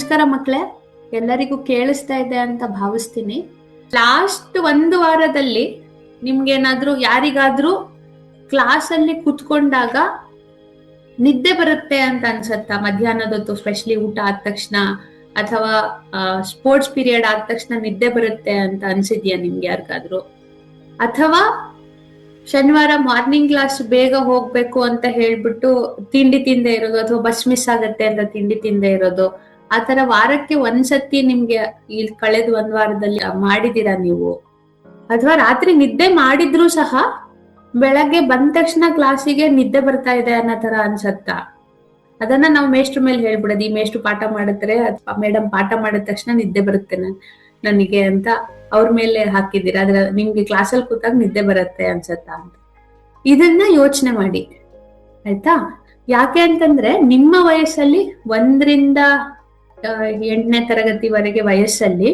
ನಮಸ್ಕಾರ ಮಕ್ಕಳೇ, ಎಲ್ಲರಿಗೂ ಕೇಳಿಸ್ತಾ ಇದೆ ಅಂತ ಭಾವಿಸ್ತೀನಿ. ಲಾಸ್ಟ್ 1 ವಾರದಲ್ಲಿ ನಿಮ್ಗೇನಾದ್ರೂ ಯಾರಿಗಾದ್ರೂ ಕ್ಲಾಸ್ ಅಲ್ಲಿ ಕುತ್ಕೊಂಡಾಗ ನಿದ್ದೆ ಬರುತ್ತೆ ಅಂತ ಅನ್ಸತ್ತಾ? ಮಧ್ಯಾಹ್ನದ ಹೊತ್ತು ಸ್ಪೆಷಲಿ ಊಟ ಆದ ತಕ್ಷಣ ಅಥವಾ ಸ್ಪೋರ್ಟ್ಸ್ ಪೀರಿಯಡ್ ಆದ ತಕ್ಷಣ ನಿದ್ದೆ ಬರುತ್ತೆ ಅಂತ ಅನ್ಸಿದ್ಯಾ ನಿಮ್ಗೆ ಯಾರಿಗಾದ್ರೂ? ಅಥವಾ ಶನಿವಾರ ಮಾರ್ನಿಂಗ್ ಕ್ಲಾಸ್ ಬೇಗ ಹೋಗ್ಬೇಕು ಅಂತ ಹೇಳ್ಬಿಟ್ಟು ತಿಂಡಿ ತಿಂದೆ ಇರೋದು, ಅಥವಾ ಬಸ್ ಮಿಸ್ ಆಗತ್ತೆ ಅಂತ ತಿಂಡಿ ತಿಂದೆ ಇರೋದು, ಆತರ ವಾರಕ್ಕೆ ಒಂದ್ಸತಿ ನಿಮ್ಗೆ ಈ ಕಳೆದ 1 ವಾರದಲ್ಲಿ ಮಾಡಿದೀರಾ ನೀವು? ಅಥವಾ ರಾತ್ರಿ ನಿದ್ದೆ ಮಾಡಿದ್ರು ಸಹ ಬೆಳಗ್ಗೆ ಬಂದ ತಕ್ಷಣ ಕ್ಲಾಸಿಗೆ ನಿದ್ದೆ ಬರ್ತಾ ಇದೆ ಅನ್ನೋ ತರ ಅನ್ಸತ್ತಾ? ಅದನ್ನ ನಾವು ಮೇಷ್ಟ್ರ ಮೇಲೆ ಹೇಳ್ಬಿಡೋದು, ಈ ಮೇಷ್ಟ್ರು ಪಾಠ ಮಾಡಿದ್ರೆ ಅಥವಾ ಮೇಡಮ್ ಪಾಠ ಮಾಡಿದ ತಕ್ಷಣ ನಿದ್ದೆ ಬರುತ್ತೆ ನನಗೆ ಅಂತ ಅವ್ರ ಮೇಲೆ ಹಾಕಿದ್ದೀರಾ. ಅದ್ರ ನಿಮ್ಗೆ ಕ್ಲಾಸಲ್ಲಿ ಕೂತಾಗ ನಿದ್ದೆ ಬರುತ್ತೆ ಅನ್ಸತ್ತಾ ಅಂತ ಇದನ್ನ ಯೋಚನೆ ಮಾಡಿ, ಆಯ್ತಾ? ಯಾಕೆ ಅಂತಂದ್ರೆ ನಿಮ್ಮ ವಯಸ್ಸಲ್ಲಿ 1ರಿಂದ 8ನೇ ತರಗತಿವರೆಗೆ ವಯಸ್ಸಲ್ಲಿ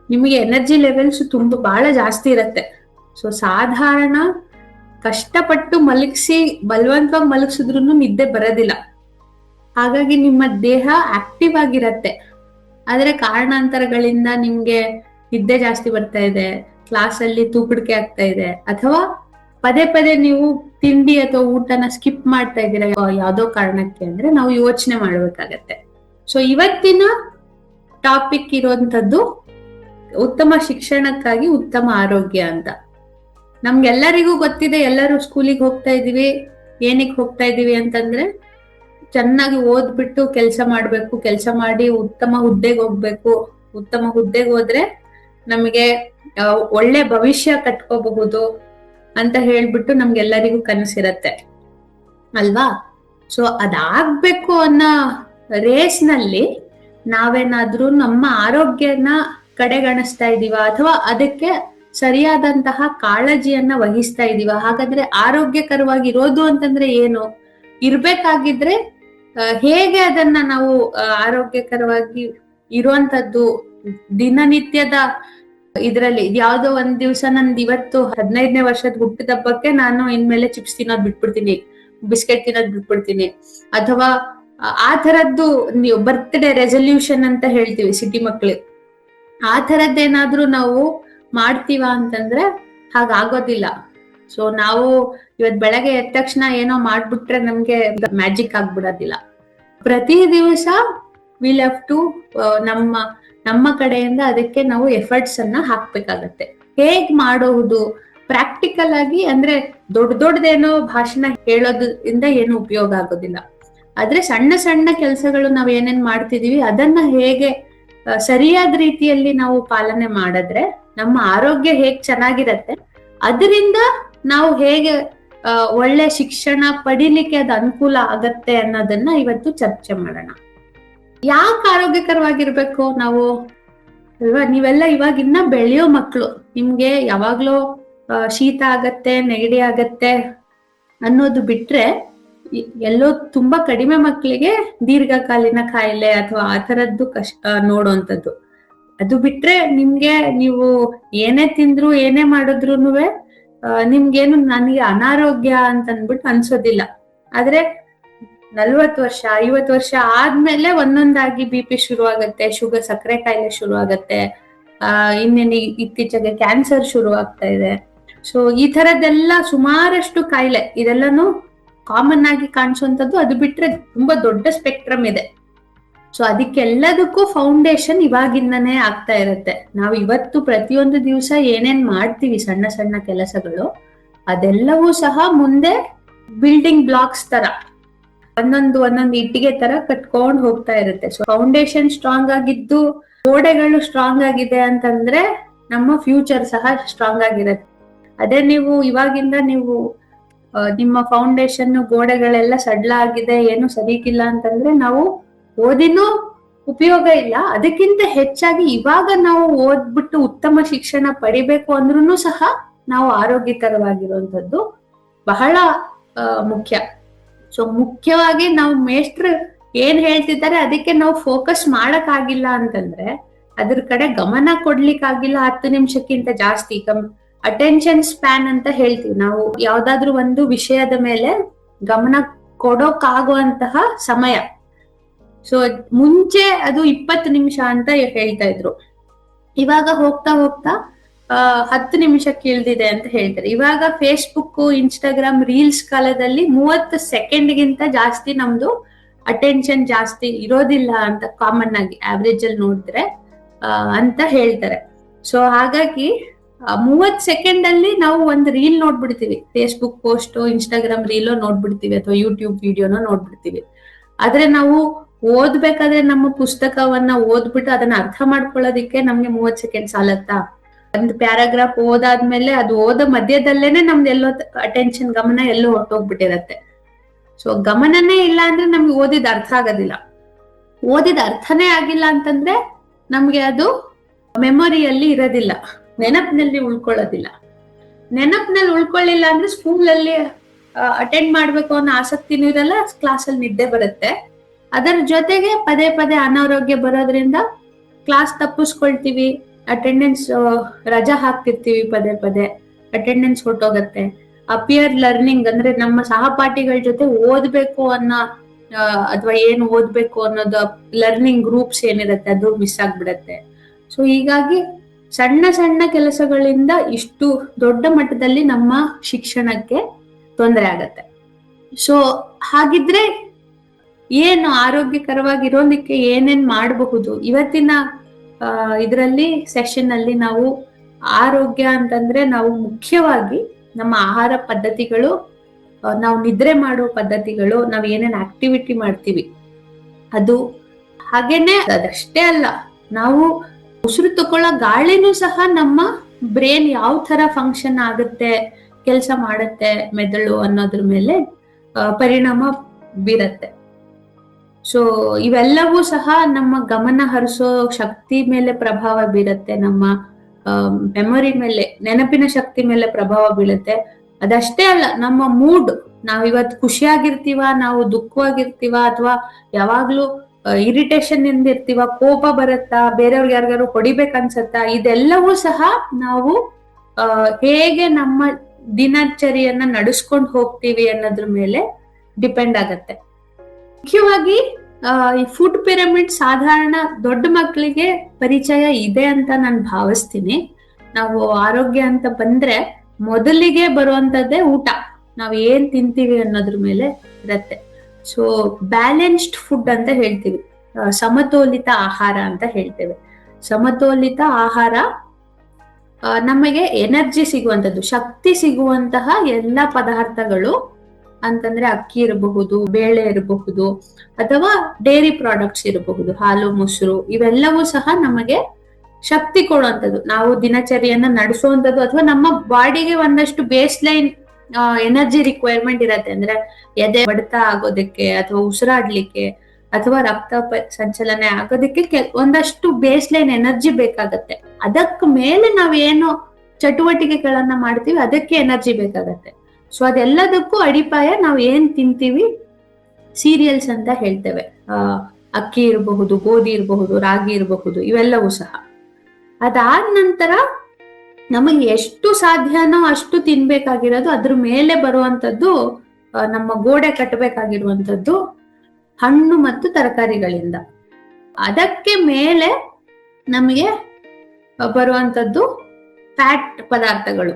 ನಿಮಗೆ ಎನರ್ಜಿ ಲೆವೆಲ್ಸ್ ಬಹಳ ಜಾಸ್ತಿ ಇರತ್ತೆ. ಸೊ ಸಾಧಾರಣ ಕಷ್ಟಪಟ್ಟು ಮಲಗಿಸಿ ಬಲವಂತವಾಗಿ ಮಲಗಿಸಿದ್ರು ನಿದ್ದೆ ಬರೋದಿಲ್ಲ. ಹಾಗಾಗಿ ನಿಮ್ಮ ದೇಹ ಆಕ್ಟಿವ್ ಆಗಿರತ್ತೆ. ಆದ್ರೆ ಕಾರಣಾಂತರಗಳಿಂದ ನಿಮ್ಗೆ ನಿದ್ದೆ ಜಾಸ್ತಿ ಬರ್ತಾ ಇದೆ, ಕ್ಲಾಸ್ ಅಲ್ಲಿ ತೂಕಡಿಕೆ ಆಗ್ತಾ ಇದೆ, ಅಥವಾ ಪದೇ ಪದೇ ನೀವು ತಿಂಡಿ ಅಥವಾ ಊಟನ ಸ್ಕಿಪ್ ಮಾಡ್ತಾ ಇದ್ದೀರಾ ಯಾವ್ದೋ ಕಾರಣಕ್ಕೆ, ಅಂದ್ರೆ ನಾವು ಯೋಚನೆ ಮಾಡ್ಬೇಕಾಗತ್ತೆ. ಸೊ ಇವತ್ತಿನ ಟಾಪಿಕ್ ಇರುವಂತದ್ದು ಉತ್ತಮ ಶಿಕ್ಷಣಕ್ಕಾಗಿ ಉತ್ತಮ ಆರೋಗ್ಯ ಅಂತ. ನಮ್ಗೆಲ್ಲರಿಗೂ ಗೊತ್ತಿದೆ, ಎಲ್ಲರೂ ಸ್ಕೂಲಿಗೆ ಹೋಗ್ತಾ ಇದೀವಿ. ಏನಕ್ಕೆ ಹೋಗ್ತಾ ಇದೀವಿ ಅಂತಂದ್ರೆ ಚೆನ್ನಾಗಿ ಓದ್ಬಿಟ್ಟು ಕೆಲಸ ಮಾಡ್ಬೇಕು, ಕೆಲಸ ಮಾಡಿ ಉತ್ತಮ ಹುದ್ದೆಗೆ ಹೋಗ್ಬೇಕು. ಉತ್ತಮ ಹುದ್ದೆಗೆ ಹೋದ್ರೆ ನಮಗೆ ಒಳ್ಳೆ ಭವಿಷ್ಯ ಕಟ್ಕೋಬಹುದು ಅಂತ ಹೇಳ್ಬಿಟ್ಟು ನಮ್ಗೆಲ್ಲರಿಗೂ ಕನಸಿರತ್ತೆ ಅಲ್ವಾ? ಸೊ ಅದಾಗ್ಬೇಕು ಅನ್ನೋ ರೇಸ್ ನಲ್ಲಿ ನಾವೇನಾದ್ರೂ ನಮ್ಮ ಆರೋಗ್ಯನ ಕಡೆಗಣಿಸ್ತಾ ಇದೀವ ಅಥವಾ ಅದಕ್ಕೆ ಸರಿಯಾದಂತಹ ಕಾಳಜಿಯನ್ನ ವಹಿಸ್ತಾ ಇದೀವ? ಹಾಗಾದ್ರೆ ಆರೋಗ್ಯಕರವಾಗಿರೋದು ಅಂತಂದ್ರೆ ಏನು? ಇರ್ಬೇಕಾಗಿದ್ರೆ ಹೇಗೆ ಅದನ್ನ ನಾವು ಆರೋಗ್ಯಕರವಾಗಿ ಇರುವಂತದ್ದು ದಿನನಿತ್ಯದ ಇದ್ರಲ್ಲಿ ಯಾವ್ದೋ ಒಂದ್ ದಿವ್ಸ ನಂದು ಇವತ್ತು 15ನೇ ವರ್ಷದ ಹುಟ್ಟಿದಬ್ಬಕ್ಕೆ ನಾನು ಇನ್ಮೇಲೆ ಚಿಪ್ಸ್ ತಿನ್ನೋದ್ ಬಿಟ್ಬಿಡ್ತೀನಿ, ಬಿಸ್ಕೆಟ್ ತಿನ್ನೋದ್ ಬಿಟ್ಬಿಡ್ತೀನಿ, ಅಥವಾ ಆ ತರದ್ದು ನೀವು ಬರ್ತ್ಡೇ ರೆಸಲ್ಯೂಷನ್ ಅಂತ ಹೇಳ್ತೀವಿ ಸಿಟಿ ಮಕ್ಳು, ಆ ತರದ್ದೇನಾದ್ರೂ ನಾವು ಮಾಡ್ತೀವ ಅಂತಂದ್ರೆ ಹಾಗಾಗೋದಿಲ್ಲ. ಸೊ ನಾವು ಇವತ್ ಬೆಳಗ್ಗೆ ಎದ್ದ ತಕ್ಷಣ ಏನೋ ಮಾಡ್ಬಿಟ್ರೆ ನಮ್ಗೆ ಮ್ಯಾಜಿಕ್ ಆಗ್ಬಿಡೋದಿಲ್ಲ. ಪ್ರತಿ ದಿವಸ ವಿಲ್ ಹ್ಯಾವ್ ಟು ನಮ್ಮ ಕಡೆಯಿಂದ ಅದಕ್ಕೆ ನಾವು ಎಫರ್ಟ್ಸ್ ಅನ್ನ ಹಾಕ್ಬೇಕಾಗತ್ತೆ. ಹೇಗ್ ಮಾಡೋದು ಪ್ರಾಕ್ಟಿಕಲ್ ಆಗಿ, ಅಂದ್ರೆ ದೊಡ್ಡದೇನೋ ಭಾಷಣ ಹೇಳೋದ್ರಿಂದ ಏನು ಉಪಯೋಗ ಆಗೋದಿಲ್ಲ. ಆದ್ರೆ ಸಣ್ಣ ಸಣ್ಣ ಕೆಲಸಗಳು ನಾವ್ ಏನೇನ್ ಮಾಡ್ತಿದೀವಿ ಅದನ್ನ ಹೇಗೆ ಸರಿಯಾದ ರೀತಿಯಲ್ಲಿ ನಾವು ಪಾಲನೆ ಮಾಡಿದ್ರೆ ನಮ್ಮ ಆರೋಗ್ಯ ಹೇಗ್ ಚೆನ್ನಾಗಿರತ್ತೆ, ಅದರಿಂದ ನಾವು ಹೇಗೆ ಒಳ್ಳೆ ಶಿಕ್ಷಣ ಪಡಿಲಿಕ್ಕೆ ಅದು ಅನುಕೂಲ ಆಗತ್ತೆ ಅನ್ನೋದನ್ನ ಇವತ್ತು ಚರ್ಚೆ ಮಾಡೋಣ. ಯಾಕೆ ಆರೋಗ್ಯಕರವಾಗಿರ್ಬೇಕು ನಾವು ಅಲ್ವಾ? ನೀವೆಲ್ಲ ಇವಾಗ ಇನ್ನ ಬೆಳೆಯೋ ಮಕ್ಕಳು, ನಿಮ್ಗೆ ಯಾವಾಗ್ಲೂ ಶೀತ ಆಗತ್ತೆ, ನೆಗಡಿ ಆಗತ್ತೆ ಅನ್ನೋದು ಬಿಟ್ರೆ ಎಲ್ಲೋ ತುಂಬಾ ಕಡಿಮೆ ಮಕ್ಕಳಿಗೆ ದೀರ್ಘಕಾಲೀನ ಕಾಯಿಲೆ ಅಥವಾ ಆ ತರದ್ದು ನೋಡುವಂಥದ್ದು. ಅದು ಬಿಟ್ರೆ ನಿಮ್ಗೆ ನೀವು ಏನೇ ತಿಂದ್ರು ಏನೇ ಮಾಡಿದ್ರುನುವೆ ನಿಮ್ಗೇನು ನನಗೆ ಅನಾರೋಗ್ಯ ಅಂತ ಅಂದ್ಬಿಟ್ಟು ಅನ್ಸೋದಿಲ್ಲ. ಆದ್ರೆ 40 ವರ್ಷ 50 ವರ್ಷ ಆದ್ಮೇಲೆ ಒಂದೊಂದಾಗಿ BP ಶುರು ಆಗತ್ತೆ, ಶುಗರ್ ಸಕ್ಕರೆ ಕಾಯಿಲೆ ಶುರು ಆಗತ್ತೆ, ಇನ್ನೇನು ಇತ್ತೀಚೆಗೆ ಕ್ಯಾನ್ಸರ್ ಶುರು ಆಗ್ತಾ ಇದೆ. ಸೊ ಈ ತರದ್ದೆಲ್ಲ ಸುಮಾರಷ್ಟು ಕಾಯಿಲೆ, ಇದೆಲ್ಲಾನು ಕಾಮನ್ ಆಗಿ ಕಾಣಿಸುವಂತದ್ದು. ಅದು ಬಿಟ್ರೆ ತುಂಬಾ ದೊಡ್ಡ ಸ್ಪೆಕ್ಟ್ರಮ್ ಇದೆ. ಸೊ ಅದಕ್ಕೆಲ್ಲದಕ್ಕೂ ಫೌಂಡೇಶನ್ ಇವಾಗಿಂದನೇ ಆಗ್ತಾ ಇರತ್ತೆ. ನಾವು ಇವತ್ತು ಪ್ರತಿಯೊಂದು ದಿವಸ ಏನೇನ್ ಮಾಡ್ತೀವಿ ಸಣ್ಣ ಸಣ್ಣ ಕೆಲಸಗಳು, ಅದೆಲ್ಲವೂ ಸಹ ಮುಂದೆ ಬಿಲ್ಡಿಂಗ್ ಬ್ಲಾಕ್ಸ್ ತರ ಒಂದೊಂದು ಇಟ್ಟಿಗೆ ತರ ಕಟ್ಕೊಂಡ್ ಹೋಗ್ತಾ ಇರುತ್ತೆ. ಸೊ ಫೌಂಡೇಶನ್ ಸ್ಟ್ರಾಂಗ್ ಆಗಿದ್ದು ಗೋಡೆಗಳು ಸ್ಟ್ರಾಂಗ್ ಆಗಿದೆ ಅಂತಂದ್ರೆ ನಮ್ಮ ಫ್ಯೂಚರ್ ಸಹ ಸ್ಟ್ರಾಂಗ್ ಆಗಿರುತ್ತೆ. ಅದೇ ನೀವು ಇವಾಗಿಂದ ನೀವು ನಿಮ್ಮ ಫೌಂಡೇಶನ್ ಗೋಡೆಗಳೆಲ್ಲ ಸಡ್ಲ ಆಗಿದೆ, ಏನು ಸರಿಗಿಲ್ಲ ಅಂತಂದ್ರೆ ನಾವು ಓದಿನೂ ಉಪಯೋಗ ಇಲ್ಲ. ಅದಕ್ಕಿಂತ ಹೆಚ್ಚಾಗಿ ಇವಾಗ ನಾವು ಓದ್ಬಿಟ್ಟು ಉತ್ತಮ ಶಿಕ್ಷಣ ಪಡಿಬೇಕು ಅಂದ್ರೂ ಸಹ ನಾವು ಆರೋಗ್ಯಕರವಾಗಿರುವಂತದ್ದು ಬಹಳ ಮುಖ್ಯ. ಸೊ ಮುಖ್ಯವಾಗಿ ನಾವು ಮೇಷ್ಟ್ರು ಏನ್ ಹೇಳ್ತಿದ್ದಾರೆ ಅದಕ್ಕೆ ನಾವು ಫೋಕಸ್ ಮಾಡಕ್ ಆಗಿಲ್ಲ ಅಂತಂದ್ರೆ, ಅದ್ರ ಕಡೆ ಗಮನ ಕೊಡ್ಲಿಕ್ಕಾಗಿಲ್ಲ 10 ನಿಮಿಷಕ್ಕಿಂತ ಜಾಸ್ತಿ. ಅಟೆನ್ಷನ್ ಸ್ಪ್ಯಾನ್ ಅಂತ ಹೇಳ್ತೀವಿ ನಾವು. ಯಾವ್ದಾದ್ರು ಒಂದು ವಿಷಯದ ಮೇಲೆ ಗಮನ ಕೊಡೋಕಾಗುವಂತಹ ಸಮಯ ಸೊ ಮುಂಚೆ ಅದು 20 ನಿಮಿಷ ಅಂತ ಹೇಳ್ತಾ ಇದ್ರು. ಇವಾಗ ಹೋಗ್ತಾ ಹೋಗ್ತಾ 10 ನಿಮಿಷಕ್ಕೆ ಇಳ್ದಿದೆ ಅಂತ ಹೇಳ್ತಾರೆ. ಇವಾಗ ಫೇಸ್ಬುಕ್, ಇನ್ಸ್ಟಾಗ್ರಾಮ್, ರೀಲ್ಸ್ ಕಾಲದಲ್ಲಿ 30 ಸೆಕೆಂಡ್ಗಿಂತ ಜಾಸ್ತಿ ನಮ್ದು ಅಟೆನ್ಷನ್ ಜಾಸ್ತಿ ಇರೋದಿಲ್ಲ ಅಂತ ಕಾಮನ್ ಆಗಿ ಆವ್ರೇಜ್ ಅಲ್ಲಿ ನೋಡಿದ್ರೆ ಅಂತ ಹೇಳ್ತಾರೆ. ಸೊ ಹಾಗಾಗಿ 30 ಸೆಕೆಂಡ್ ಅಲ್ಲಿ ನಾವು ಒಂದು ರೀಲ್ ನೋಡ್ಬಿಡ್ತೀವಿ, ಫೇಸ್ಬುಕ್ ಪೋಸ್ಟ್, ಇನ್ಸ್ಟಾಗ್ರಾಮ್ ರೀಲೋ ನೋಡ್ಬಿಡ್ತೀವಿ, ಅಥವಾ ಯೂಟ್ಯೂಬ್ ವಿಡಿಯೋನೋ ನೋಡ್ಬಿಡ್ತೀವಿ. ಆದ್ರೆ ನಾವು ಓದ್ಬೇಕಾದ್ರೆ ನಮ್ಮ ಪುಸ್ತಕವನ್ನ ಓದ್ಬಿಟ್ಟು ಅದನ್ನ ಅರ್ಥ ಮಾಡ್ಕೊಳ್ಳೋದಿಕ್ಕೆ ನಮ್ಗೆ 30 ಸೆಕೆಂಡ್ ಸಾಲತ್ತಾ? ಒಂದು ಪ್ಯಾರಾಗ್ರಾಫ್ ಓದಾದ್ಮೇಲೆ ಅದು ಓದ ಮಧ್ಯದಲ್ಲೇನೆ ನಮ್ದು ಎಲ್ಲೋ ಅಟೆನ್ಷನ್, ಗಮನ ಎಲ್ಲೋ ಹೊರಟೋಗ್ಬಿಟ್ಟಿರತ್ತೆ. ಸೊ ಗಮನನೇ ಇಲ್ಲ ಅಂದ್ರೆ ನಮ್ಗೆ ಓದಿದ ಅರ್ಥ ಆಗೋದಿಲ್ಲ. ಓದಿದ ಅರ್ಥನೇ ಆಗಿಲ್ಲ ಅಂತಂದ್ರೆ ನಮ್ಗೆ ಅದು ಮೆಮೊರಿಯಲ್ಲಿ ಇರೋದಿಲ್ಲ, ನೆನಪಿನಲ್ಲಿ ಉಳ್ಕೊಳ್ಳೋದಿಲ್ಲ. ನೆನಪಿನಲ್ಲಿ ಉಳ್ಕೊಳ್ಳಿಲ್ಲ ಅಂದ್ರೆ ಸ್ಕೂಲಲ್ಲಿ ಅಟೆಂಡ್ ಮಾಡ್ಬೇಕು ಅನ್ನೋ ಆಸಕ್ತಿನೂ ಇರಲ್ಲ, ಕ್ಲಾಸಲ್ಲಿ ನಿದ್ದೆ ಬರುತ್ತೆ. ಅದರ ಜೊತೆಗೆ ಪದೇ ಪದೇ ಅನಾರೋಗ್ಯ ಬರೋದ್ರಿಂದ ಕ್ಲಾಸ್ ತಪ್ಪಿಸ್ಕೊಳ್ತೀವಿ, ಅಟೆಂಡೆನ್ಸ್ ರಜಾ ಹಾಕ್ತಿರ್ತೀವಿ, ಪದೇ ಪದೇ ಅಟೆಂಡೆನ್ಸ್ ಹೊಟ್ಟೋಗತ್ತೆ. ಅಪಿಯರ್ ಲರ್ನಿಂಗ್ ಅಂದ್ರೆ ನಮ್ಮ ಸಹಪಾಠಿಗಳ ಜೊತೆ ಓದ್ಬೇಕು ಅನ್ನೋ ಅಥವಾ ಏನು ಓದ್ಬೇಕು ಅನ್ನೋದು ಲರ್ನಿಂಗ್ ಗ್ರೂಪ್ಸ್ ಏನಿರುತ್ತೆ ಅದು ಮಿಸ್ ಆಗ್ಬಿಡತ್ತೆ. ಸೊ ಹೀಗಾಗಿ ಸಣ್ಣ ಸಣ್ಣ ಕೆಲಸಗಳಿಂದ ಇಷ್ಟು ದೊಡ್ಡ ಮಟ್ಟದಲ್ಲಿ ನಮ್ಮ ಶಿಕ್ಷಣಕ್ಕೆ ತೊಂದರೆ ಆಗತ್ತೆ. ಸೊ ಹಾಗಿದ್ರೆ ಏನು ಆರೋಗ್ಯಕರವಾಗಿರೋದಕ್ಕೆ ಏನೇನ್ ಮಾಡಬಹುದು? ಇವತ್ತಿನ ಇದರಲ್ಲಿ ಸೆಷನ್ ಅಲ್ಲಿ ನಾವು ಆರೋಗ್ಯ ಅಂತಂದ್ರೆ ನಾವು ಮುಖ್ಯವಾಗಿ ನಮ್ಮ ಆಹಾರ ಪದ್ಧತಿಗಳು, ನಾವು ನಿದ್ರೆ ಮಾಡೋ ಪದ್ಧತಿಗಳು, ನಾವು ಏನೇನ್ ಆಕ್ಟಿವಿಟಿ ಮಾಡ್ತೀವಿ ಅದು, ಹಾಗೇನೆ ಅದಷ್ಟೇ ಅಲ್ಲ, ನಾವು ಉಸಿರು ತಗೊಳ್ಳೋ ಗಾಳಿನೂ ಸಹ ನಮ್ಮ ಬ್ರೇನ್ ಯಾವ ತರ ಫಂಕ್ಷನ್ ಆಗುತ್ತೆ, ಕೆಲಸ ಮಾಡುತ್ತೆ ಮೆದುಳು ಅನ್ನೋದ್ರ ಮೇಲೆ ಪರಿಣಾಮ ಬೀರತ್ತೆ. ಸೊ ಇವೆಲ್ಲವೂ ಸಹ ನಮ್ಮ ಗಮನ ಹರಿಸೋ ಶಕ್ತಿ ಮೇಲೆ ಪ್ರಭಾವ ಬೀರತ್ತೆ, ನಮ್ಮ ಮೆಮೊರಿ ಮೇಲೆ, ನೆನಪಿನ ಶಕ್ತಿ ಮೇಲೆ ಪ್ರಭಾವ ಬೀಳುತ್ತೆ. ಅದಷ್ಟೇ ಅಲ್ಲ, ನಮ್ಮ ಮೂಡ್, ನಾವ್ ಇವತ್ತು ಖುಷಿಯಾಗಿರ್ತೀವ, ನಾವು ದುಃಖವಾಗಿರ್ತೀವ, ಅಥವಾ ಯಾವಾಗ್ಲೂ ಇರಿಟೇಷನ್ ಇಂದ ಇರ್ತೀವ, ಕೋಪ ಬರುತ್ತಾ, ಬೇರೆಯವ್ರಿಗೆ ಯಾರಿಗಾರು ಹೊಡಿಬೇಕನ್ಸತ್ತಾ, ಇದೆಲ್ಲವೂ ಸಹ ನಾವು ಹೇಗೆ ನಮ್ಮ ದಿನಚರಿಯನ್ನ ನಡೆಸ್ಕೊಂಡು ಹೋಗ್ತೀವಿ ಅನ್ನೋದ್ರ ಮೇಲೆ ಡಿಪೆಂಡ್ ಆಗತ್ತೆ. ಮುಖ್ಯವಾಗಿ ಈ ಫುಡ್ ಪಿರಮಿಡ್ ಸಾಧಾರಣ ದೊಡ್ಡ ಮಕ್ಕಳಿಗೆ ಪರಿಚಯ ಇದೆ ಅಂತ ನಾನು ಭಾವಿಸ್ತೀನಿ. ನಾವು ಆರೋಗ್ಯ ಅಂತ ಬಂದ್ರೆ ಮೊದಲಿಗೆ ಬರುವಂತದ್ದೇ ಊಟ, ನಾವ್ ಏನ್ ತಿಂತೀವಿ ಅನ್ನೋದ್ರ ಮೇಲೆ ಇರತ್ತೆ. ಸೊ ಬ್ಯಾಲೆನ್ಸ್ಡ್ ಫುಡ್ ಅಂತ ಹೇಳ್ತೀವಿ, ಸಮತೋಲಿತ ಆಹಾರ ಅಂತ ಹೇಳ್ತೇವೆ. ಸಮತೋಲಿತ ಆಹಾರ ನಮಗೆ ಎನರ್ಜಿ ಸಿಗುವಂತದ್ದು, ಶಕ್ತಿ ಸಿಗುವಂತಹ ಎಲ್ಲ ಪದಾರ್ಥಗಳು ಅಂತಂದ್ರೆ ಅಕ್ಕಿ ಇರಬಹುದು, ಬೇಳೆ ಇರಬಹುದು, ಅಥವಾ ಡೈರಿ ಪ್ರಾಡಕ್ಟ್ಸ್ ಇರಬಹುದು, ಹಾಲು, ಮೊಸರು, ಇವೆಲ್ಲವೂ ಸಹ ನಮಗೆ ಶಕ್ತಿ ಕೊಡುವಂಥದ್ದು, ನಾವು ದಿನಚರಿಯನ್ನ ನಡೆಸುವಂಥದ್ದು, ಅಥವಾ ನಮ್ಮ ಬಾಡಿಗೆ ಒಂದಷ್ಟು ಬೇಸ್ ಲೈನ್ ಎನರ್ಜಿ ರಿಕ್ವೈರ್ಮೆಂಟ್ ಇರತ್ತೆ. ಅಂದ್ರೆ ಎದೆ ಬಡಿತ ಆಗೋದಕ್ಕೆ, ಅಥವಾ ಉಸಿರಾಡ್ಲಿಕ್ಕೆ, ಅಥವಾ ರಕ್ತ ಸಂಚಲನೆ ಆಗೋದಕ್ಕೆ ಒಂದಷ್ಟು ಬೇಸ್ ಲೈನ್ ಎನರ್ಜಿ ಬೇಕಾಗತ್ತೆ. ಅದಕ್ಕೆ ಮೇಲೆ ನಾವೇನು ಚಟುವಟಿಕೆಗಳನ್ನ ಮಾಡ್ತೀವಿ ಅದಕ್ಕೆ ಎನರ್ಜಿ ಬೇಕಾಗತ್ತೆ. ಸೊ ಅದೆಲ್ಲದಕ್ಕೂ ಅಡಿಪಾಯ ನಾವು ಏನ್ ತಿಂತೀವಿ, ಸೀರಿಯಲ್ಸ್ ಅಂತ ಹೇಳ್ತೇವೆ. ಅಕ್ಕಿ ಇರಬಹುದು, ಗೋಧಿ ಇರಬಹುದು, ರಾಗಿ ಇರಬಹುದು, ಇವೆಲ್ಲವೂ ಸಹ. ಅದಾದ ನಂತರ ನಮಗೆ ಎಷ್ಟು ಸಾಧ್ಯನೋ ಅಷ್ಟು ತಿನ್ಬೇಕಾಗಿರೋದು, ಅದ್ರ ಮೇಲೆ ಬರುವಂತದ್ದು, ನಮ್ಮ ಗೋಡೆ ಕಟ್ಟಬೇಕಾಗಿರುವಂತದ್ದು ಹಣ್ಣು ಮತ್ತು ತರಕಾರಿಗಳಿಂದ. ಅದಕ್ಕೆ ಮೇಲೆ ನಮಗೆ ಬರುವಂತದ್ದು ಫ್ಯಾಟ್ ಪದಾರ್ಥಗಳು.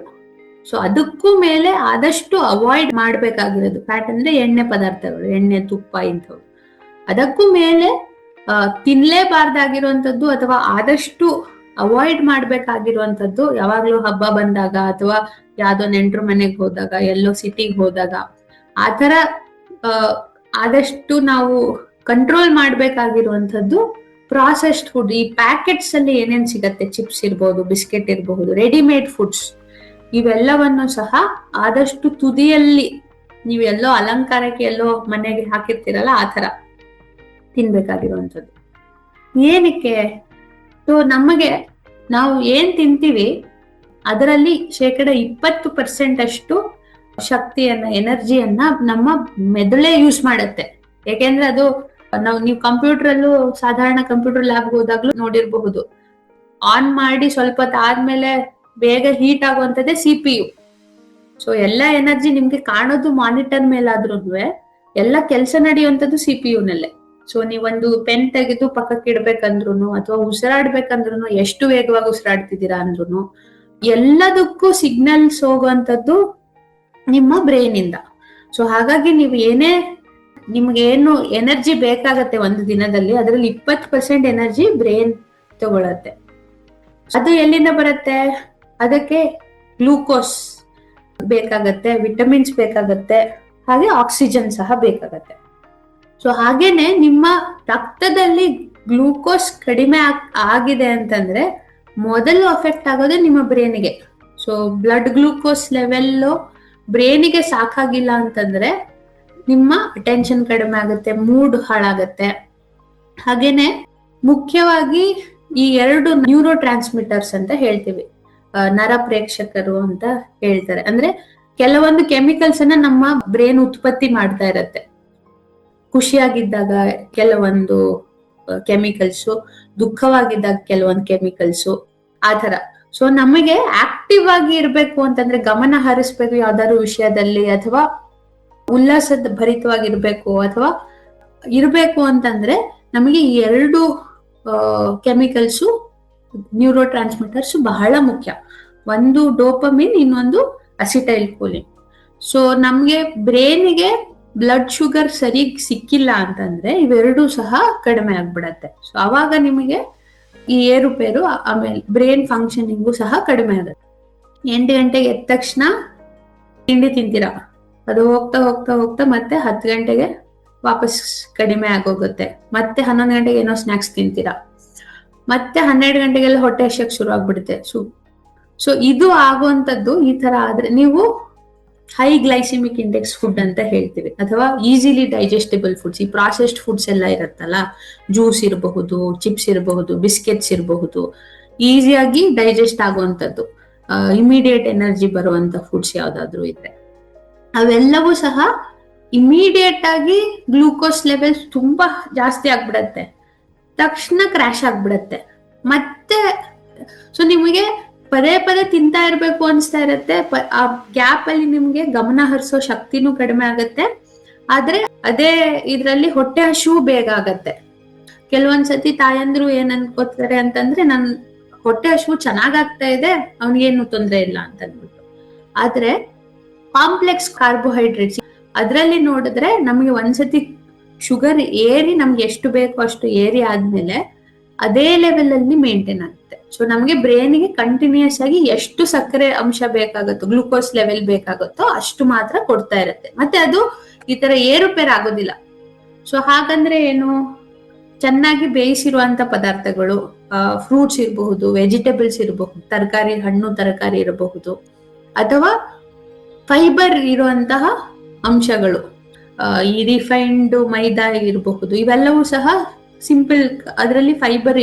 ಸೊ ಅದಕ್ಕೂ ಮೇಲೆ ಆದಷ್ಟು ಅವಾಯ್ಡ್ ಮಾಡ್ಬೇಕಾಗಿರೋದು, ಫ್ಯಾಟ್ ಅಂದ್ರೆ ಎಣ್ಣೆ ಪದಾರ್ಥಗಳು, ಎಣ್ಣೆ, ತುಪ್ಪ, ಇಂಥವು. ಅದಕ್ಕೂ ಮೇಲೆ ತಿನ್ಲೇಬಾರ್ದಾಗಿರುವಂತದ್ದು ಅಥವಾ ಆದಷ್ಟು ಅವಾಯ್ಡ್ ಮಾಡ್ಬೇಕಾಗಿರುವಂತದ್ದು, ಯಾವಾಗ್ಲೂ ಹಬ್ಬ ಬಂದಾಗ ಅಥವಾ ಯಾವ್ದೋ ನೆಂಟ್ರು ಮನೆಗೆ ಹೋದಾಗ, ಎಲ್ಲೋ ಸಿಟಿಗೆ ಹೋದಾಗ, ಆತರ ಆದಷ್ಟು ನಾವು ಕಂಟ್ರೋಲ್ ಮಾಡ್ಬೇಕಾಗಿರುವಂತದ್ದು ಪ್ರಾಸೆಸ್ಡ್ ಫುಡ್. ಈ ಪ್ಯಾಕೆಟ್ಸ್ ಅಲ್ಲಿ ಏನೇನ್ ಸಿಗತ್ತೆ, ಚಿಪ್ಸ್ ಇರ್ಬಹುದು, ಬಿಸ್ಕೆಟ್ ಇರಬಹುದು, ರೆಡಿಮೇಡ್ ಫುಡ್ಸ್, ಇವೆಲ್ಲವನ್ನು ಸಹ ಆದಷ್ಟು ತುದಿಯಲ್ಲಿ, ನೀವು ಎಲ್ಲೋ ಅಲಂಕಾರಕ್ಕೆ ಎಲ್ಲೋ ಮನೆಗೆ ಹಾಕಿರ್ತೀರಲ್ಲ ಆ ತರ ತಿನ್ಬೇಕಾಗಿರುವಂಥದ್ದು. ಏನಕ್ಕೆ? ಸೊ ನಮಗೆ ನಾವು ಏನ್ ತಿಂತೀವಿ ಅದರಲ್ಲಿ 20% ಅಷ್ಟು ಶಕ್ತಿಯನ್ನ, ಎನರ್ಜಿಯನ್ನ ನಮ್ಮ ಮೆದುಳೇ ಯೂಸ್ ಮಾಡುತ್ತೆ. ಯಾಕೆಂದ್ರೆ ಅದು ನೀವು ಕಂಪ್ಯೂಟರ್ ಅಲ್ಲೂ, ಸಾಧಾರಣ ಕಂಪ್ಯೂಟರ್ ಲ್ಯಾಬ್ ಹೋದಾಗ್ಲೂ ನೋಡಿರಬಹುದು, ಆನ್ ಮಾಡಿ ಸ್ವಲ್ಪ ಹೊತ್ತು ಆದ್ಮೇಲೆ ಬೇಗ ಹೀಟ್ ಆಗುವಂತದ್ದೇ CPU. ಸೊ ಎಲ್ಲ ಎನರ್ಜಿ ನಿಮ್ಗೆ ಕಾಣೋದು ಮಾನಿಟರ್ ಮೇಲಾದ್ರೂ ಎಲ್ಲ ಕೆಲಸ ನಡೆಯುವಂಥದ್ದು CPU ನಲ್ಲೇ. ಸೊ ನೀವೊಂದು ಪೆನ್ ತೆಗೆದು ಪಕ್ಕಕ್ಕೆ ಇಡ್ಬೇಕಂದ್ರು ಅಥವಾ ಉಸಿರಾಡ್ಬೇಕಂದ್ರು ಎಷ್ಟು ವೇಗವಾಗಿ ಉಸಿರಾಡ್ತಿದ್ದೀರಾ ಅಂದ್ರು ಎಲ್ಲದಕ್ಕೂ ಸಿಗ್ನಲ್ಸ್ ಹೋಗುವಂತದ್ದು ನಿಮ್ಮ ಬ್ರೈನ್ ಇಂದ. ಸೊ ಹಾಗಾಗಿ ನೀವು ನಿಮ್ಗೆ ಏನು ಎನರ್ಜಿ ಬೇಕಾಗತ್ತೆ ಒಂದು ದಿನದಲ್ಲಿ, ಅದರಲ್ಲಿ 20% ಎನರ್ಜಿ ಬ್ರೈನ್ ತಗೊಳತ್ತೆ. ಅದು ಎಲ್ಲಿಂದ ಬರುತ್ತೆ? ಅದಕ್ಕೆ ಗ್ಲೂಕೋಸ್ ಬೇಕಾಗತ್ತೆ, ವಿಟಮಿನ್ಸ್ ಬೇಕಾಗತ್ತೆ, ಹಾಗೆ ಆಕ್ಸಿಜನ್ ಸಹ ಬೇಕಾಗತ್ತೆ. ಸೊ ಹಾಗೇನೆ ನಿಮ್ಮ ರಕ್ತದಲ್ಲಿ ಗ್ಲೂಕೋಸ್ ಕಡಿಮೆ ಆಗಿದೆ ಅಂತಂದ್ರೆ ಮೊದಲು ಅಫೆಕ್ಟ್ ಆಗೋದು ನಿಮ್ಮ ಬ್ರೈನಿಗೆ. ಸೊ ಬ್ಲಡ್ ಗ್ಲೂಕೋಸ್ ಲೆವೆಲ್ ಬ್ರೈನಿಗೆ ಸಾಕಾಗಿಲ್ಲ ಅಂತಂದ್ರೆ ನಿಮ್ಮ ಅಟೆನ್ಷನ್ ಕಡಿಮೆ ಆಗುತ್ತೆ, ಮೂಡ್ ಹಾಳಾಗತ್ತೆ. ಹಾಗೇನೆ ಮುಖ್ಯವಾಗಿ ಈ 2 ನ್ಯೂರೋ ಟ್ರಾನ್ಸ್ಮಿಟರ್ಸ್ ಅಂತ ಹೇಳ್ತೀವಿ, ನರ ಪ್ರೇಕ್ಷಕರು ಅಂತ ಹೇಳ್ತಾರೆ. ಅಂದ್ರೆ ಕೆಲವೊಂದು ಕೆಮಿಕಲ್ಸ್ ಅನ್ನ ನಮ್ಮ ಬ್ರೈನ್ ಉತ್ಪತ್ತಿ ಮಾಡ್ತಾ ಇರತ್ತೆ. ಖುಷಿಯಾಗಿದ್ದಾಗ ಕೆಲವೊಂದು ಕೆಮಿಕಲ್ಸು, ದುಃಖವಾಗಿದ್ದಾಗ ಕೆಲವೊಂದು ಕೆಮಿಕಲ್ಸು, ಆ ತರ. ಸೊ ನಮಗೆ ಆಕ್ಟಿವ್ ಆಗಿ ಇರ್ಬೇಕು ಅಂತಂದ್ರೆ, ಗಮನ ಹರಿಸ್ಬೇಕು ಯಾವ್ದಾದ್ರು ವಿಷಯದಲ್ಲಿ, ಅಥವಾ ಉಲ್ಲಾಸದ ಭರಿತವಾಗಿರ್ಬೇಕು ಅಥವಾ ಇರ್ಬೇಕು ಅಂತಂದ್ರೆ ನಮಗೆ ಈ 2 ಕೆಮಿಕಲ್ಸು, ನ್ಯೂರೋ ಟ್ರಾನ್ಸ್ಮಿಟರ್ಸ್ ಬಹಳ ಮುಖ್ಯ. ಒಂದು ಡೋಪಮಿನ್, ಇನ್ನೊಂದು ಅಸಿಟೈಲ್ ಕೋಲಿನ್. ಸೊ ನಮ್ಗೆ ಬ್ರೈನಿಗೆ ಬ್ಲಡ್ ಶುಗರ್ ಸರಿ ಸಿಕ್ಕಿಲ್ಲ ಅಂತಂದ್ರೆ ಇವೆರಡೂ ಸಹ ಕಡಿಮೆ ಆಗ್ಬಿಡತ್ತೆ. ಸೊ ಅವಾಗ ನಿಮಗೆ ಈ ಏರುಪೇರು, ಆಮೇಲೆ ಬ್ರೈನ್ ಫಂಕ್ಷನಿಂಗು ಸಹ ಕಡಿಮೆ ಆಗುತ್ತೆ. 8 ಗಂಟೆಗೆ ಎದ್ದ ತಕ್ಷಣ ತಿಂಡಿ ತಿಂತೀರಾ, ಅದು ಹೋಗ್ತಾ ಹೋಗ್ತಾ ಹೋಗ್ತಾ ಮತ್ತೆ 10 ಗಂಟೆಗೆ ವಾಪಸ್ ಕಡಿಮೆ ಆಗೋಗುತ್ತೆ. ಮತ್ತೆ 11 ಗಂಟೆಗೆ ಏನೋ ಸ್ನಾಕ್ಸ್ ತಿಂತೀರಾ, ಮತ್ತೆ 12 ಗಂಟೆಗೆಲ್ಲ ಹೊಟ್ಟೆ ಹಸಿಯಕ್ಕೆ ಶುರು ಆಗ್ಬಿಡುತ್ತೆ. ಸೊ ಇದು ಆಗುವಂತದ್ದು ಈ ತರ ಆದ್ರೆ ನೀವು ಹೈ ಗ್ಲೈಸಿಮಿಕ್ ಇಂಡೆಕ್ಸ್ ಫುಡ್ ಅಂತ ಹೇಳ್ತೀವಿ, ಅಥವಾ ಈಸಿಲಿ ಡೈಜೆಸ್ಟಿಬಲ್ ಫುಡ್ಸ್. ಈ ಪ್ರಾಸೆಸ್ಡ್ ಫುಡ್ಸ್ ಎಲ್ಲ ಇರುತ್ತಲ್ಲ, ಜ್ಯೂಸ್ ಇರಬಹುದು, ಚಿಪ್ಸ್ ಇರಬಹುದು, ಬಿಸ್ಕೆಟ್ಸ್ ಇರಬಹುದು, ಈಸಿಯಾಗಿ ಡೈಜೆಸ್ಟ್ ಆಗುವಂತದ್ದು, ಇಮಿಡಿಯೇಟ್ ಎನರ್ಜಿ ಬರುವಂತ ಫುಡ್ಸ್ ಯಾವ್ದಾದ್ರು ಇದ್ರೆ ಅವೆಲ್ಲವೂ ಸಹ ಇಮಿಡಿಯೇಟ್ ಆಗಿ ಗ್ಲೂಕೋಸ್ ಲೆವೆಲ್ಸ್ ತುಂಬಾ ಜಾಸ್ತಿ ಆಗ್ಬಿಡತ್ತೆ, ತಕ್ಷಣ ಕ್ರ್ಯಾಶ್ ಆಗ್ಬಿಡತ್ತೆ. ಮತ್ತೆ ಸೊ ನಿಮಗೆ ಪದೇ ಪದೇ ತಿಂತಾ ಇರ್ಬೇಕು ಅನ್ಸ್ತಾ ಇರತ್ತೆ. ಆ ಗ್ಯಾಪ್ ಅಲ್ಲಿ ನಿಮ್ಗೆ ಗಮನ ಹರಿಸೋ ಶಕ್ತಿನೂ ಕಡಿಮೆ ಆಗತ್ತೆ. ಆದ್ರೆ ಅದೇ ಇದ್ರಲ್ಲಿ ಹೊಟ್ಟೆ ಹಸಿವು ಬೇಗ ಆಗತ್ತೆ. ಕೆಲವೊಂದ್ಸತಿ ತಾಯಂದ್ರು ಏನ್ ಅನ್ಕೋತಾರೆ ಅಂತಂದ್ರೆ, ನನ್ ಹೊಟ್ಟೆ ಹಸಿವು ಚೆನ್ನಾಗಾಗ್ತಾ ಇದೆ, ಅವ್ನಿಗೇನು ತೊಂದ್ರೆ ಇಲ್ಲ ಅಂತ ಅಂದ್ಬಿಟ್ಟು. ಆದ್ರೆ ಕಾಂಪ್ಲೆಕ್ಸ್ ಕಾರ್ಬೋಹೈಡ್ರೇಟ್ಸ್ ಅದ್ರಲ್ಲಿ ನೋಡಿದ್ರೆ ನಮ್ಗೆ ಒಂದ್ಸತಿ ಶುಗರ್ ಏರಿ ನಮ್ಗೆ ಎಷ್ಟು ಬೇಕೋ ಅಷ್ಟು ಏರಿ ಆದ್ಮೇಲೆ ಅದೇ ಲೆವೆಲ್ ಅಲ್ಲಿ ಮೇಂಟೈನ್ ಆಗುತ್ತೆ. ಸೊ ನಮ್ಗೆ ಬ್ರೈನ್ಗೆ ಕಂಟಿನ್ಯೂಸ್ ಆಗಿ ಎಷ್ಟು ಸಕ್ಕರೆ ಅಂಶ ಬೇಕಾಗುತ್ತೋ, ಗ್ಲೂಕೋಸ್ ಲೆವೆಲ್ ಬೇಕಾಗುತ್ತೋ ಅಷ್ಟು ಮಾತ್ರ ಕೊಡ್ತಾ ಇರುತ್ತೆ. ಮತ್ತೆ ಅದು ಈ ತರ ಏರುಪೇರು ಆಗೋದಿಲ್ಲ. ಸೊ ಹಾಗಂದ್ರೆ ಏನು? ಚೆನ್ನಾಗಿ ಬೇಯಿಸಿರುವಂತ ಪದಾರ್ಥಗಳು, ಫ್ರೂಟ್ಸ್ ಇರಬಹುದು, ವೆಜಿಟೇಬಲ್ಸ್ ಇರಬಹುದು, ತರಕಾರಿ, ಹಣ್ಣು ತರಕಾರಿ ಇರಬಹುದು, ಅಥವಾ ಫೈಬರ್ ಇರುವಂತಹ ಅಂಶಗಳು, ಈ ರಿಫೈನ್ಡ್ ಮೈದಾ ಇರಬಹುದು, ಇವೆಲ್ಲವೂ ಸಹ ಸಿಂಪಲ್, ಅದರಲ್ಲಿ ಫೈಬರ್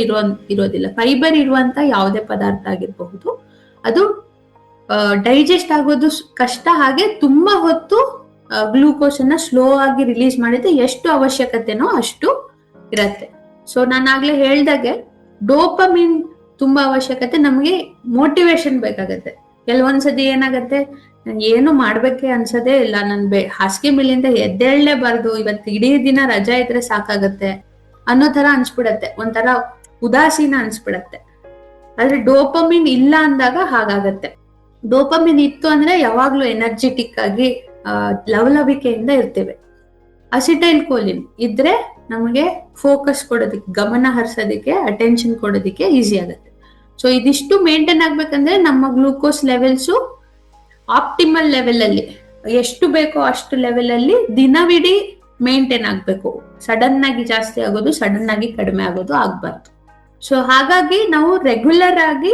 ಇರೋದಿಲ್ಲ. ಫೈಬರ್ ಇರುವಂತ ಯಾವುದೇ ಪದಾರ್ಥ ಆಗಿರಬಹುದು, ಅದು ಡೈಜೆಸ್ಟ್ ಆಗೋದು ಕಷ್ಟ. ಹಾಗೆ ತುಂಬಾ ಹೊತ್ತು ಗ್ಲೂಕೋಸ್ ಅನ್ನ ಸ್ಲೋ ಆಗಿ ರಿಲೀಸ್ ಮಾಡಿದ್ರೆ ಎಷ್ಟು ಅವಶ್ಯಕತೆನೋ ಅಷ್ಟು ಇರತ್ತೆ. ಸೊ ನಾನಾಗ್ಲೇ ಹೇಳ್ದಾಗೆ ಡೋಪಮಿನ್ ತುಂಬಾ ಅವಶ್ಯಕತೆ. ನಮ್ಗೆ ಮೋಟಿವೇಶನ್ ಬೇಕಾಗತ್ತೆ. ಕೆಲವೊಂದ್ಸತಿ ಏನಾಗತ್ತೆ, ನಂಗೆ ಏನು ಮಾಡ್ಬೇಕೆ ಅನ್ಸದೇ ಇಲ್ಲ, ನನ್ ಹಾಸಿಗೆ ಮೇಲಿಂದ ಎದ್ದೇಳಲೇಬಾರ್ದು, ಇವತ್ತು ಇಡೀ ದಿನ ರಜಾ ಇದ್ರೆ ಸಾಕಾಗತ್ತೆ ಅನ್ನೋ ತರ ಅನ್ಸ್ಬಿಡತ್ತೆ, ಒಂಥರ ಉದಾಸೀನ ಅನ್ಸ್ಬಿಡತ್ತೆ. ಆದ್ರೆ ಡೋಪಮಿನ್ ಇಲ್ಲ ಅಂದಾಗ ಹಾಗಾಗತ್ತೆ. ಡೋಪಮಿನ್ ಇತ್ತು ಅಂದ್ರೆ ಯಾವಾಗ್ಲೂ ಎನರ್ಜೆಟಿಕ್ ಆಗಿ ಲವಲವಿಕೆಯಿಂದ ಇರ್ತೇವೆ. ಅಸಿಟೈಲ್ ಕೋಲಿನ್ ಇದ್ರೆ ನಮಗೆ ಫೋಕಸ್ ಕೊಡೋದಿಕ್ಕೆ, ಗಮನ ಹರಿಸೋದಿಕ್ಕೆ, ಅಟೆನ್ಷನ್ ಕೊಡೋದಿಕ್ಕೆ ಈಸಿ ಆಗುತ್ತೆ. ಸೊ ಇದಿಷ್ಟು ಮೇಂಟೈನ್ ಆಗ್ಬೇಕಂದ್ರೆ ನಮ್ಮ ಗ್ಲೂಕೋಸ್ ಲೆವೆಲ್ಸು ಆಪ್ಟಿಮಲ್ ಲೆವೆಲ್ ಅಲ್ಲಿ, ಎಷ್ಟು ಬೇಕೋ ಅಷ್ಟು ಲೆವೆಲ್ ಅಲ್ಲಿ ದಿನವಿಡೀ ಮೇಂಟೈನ್ ಆಗ್ಬೇಕು. ಸಡನ್ ಆಗಿ ಜಾಸ್ತಿ ಆಗೋದು, ಸಡನ್ ಆಗಿ ಕಡಿಮೆ ಆಗೋದು ಆಗ್ಬಾರ್ದು. ಸೊ ಹಾಗಾಗಿ ನಾವು ರೆಗ್ಯುಲರ್ ಆಗಿ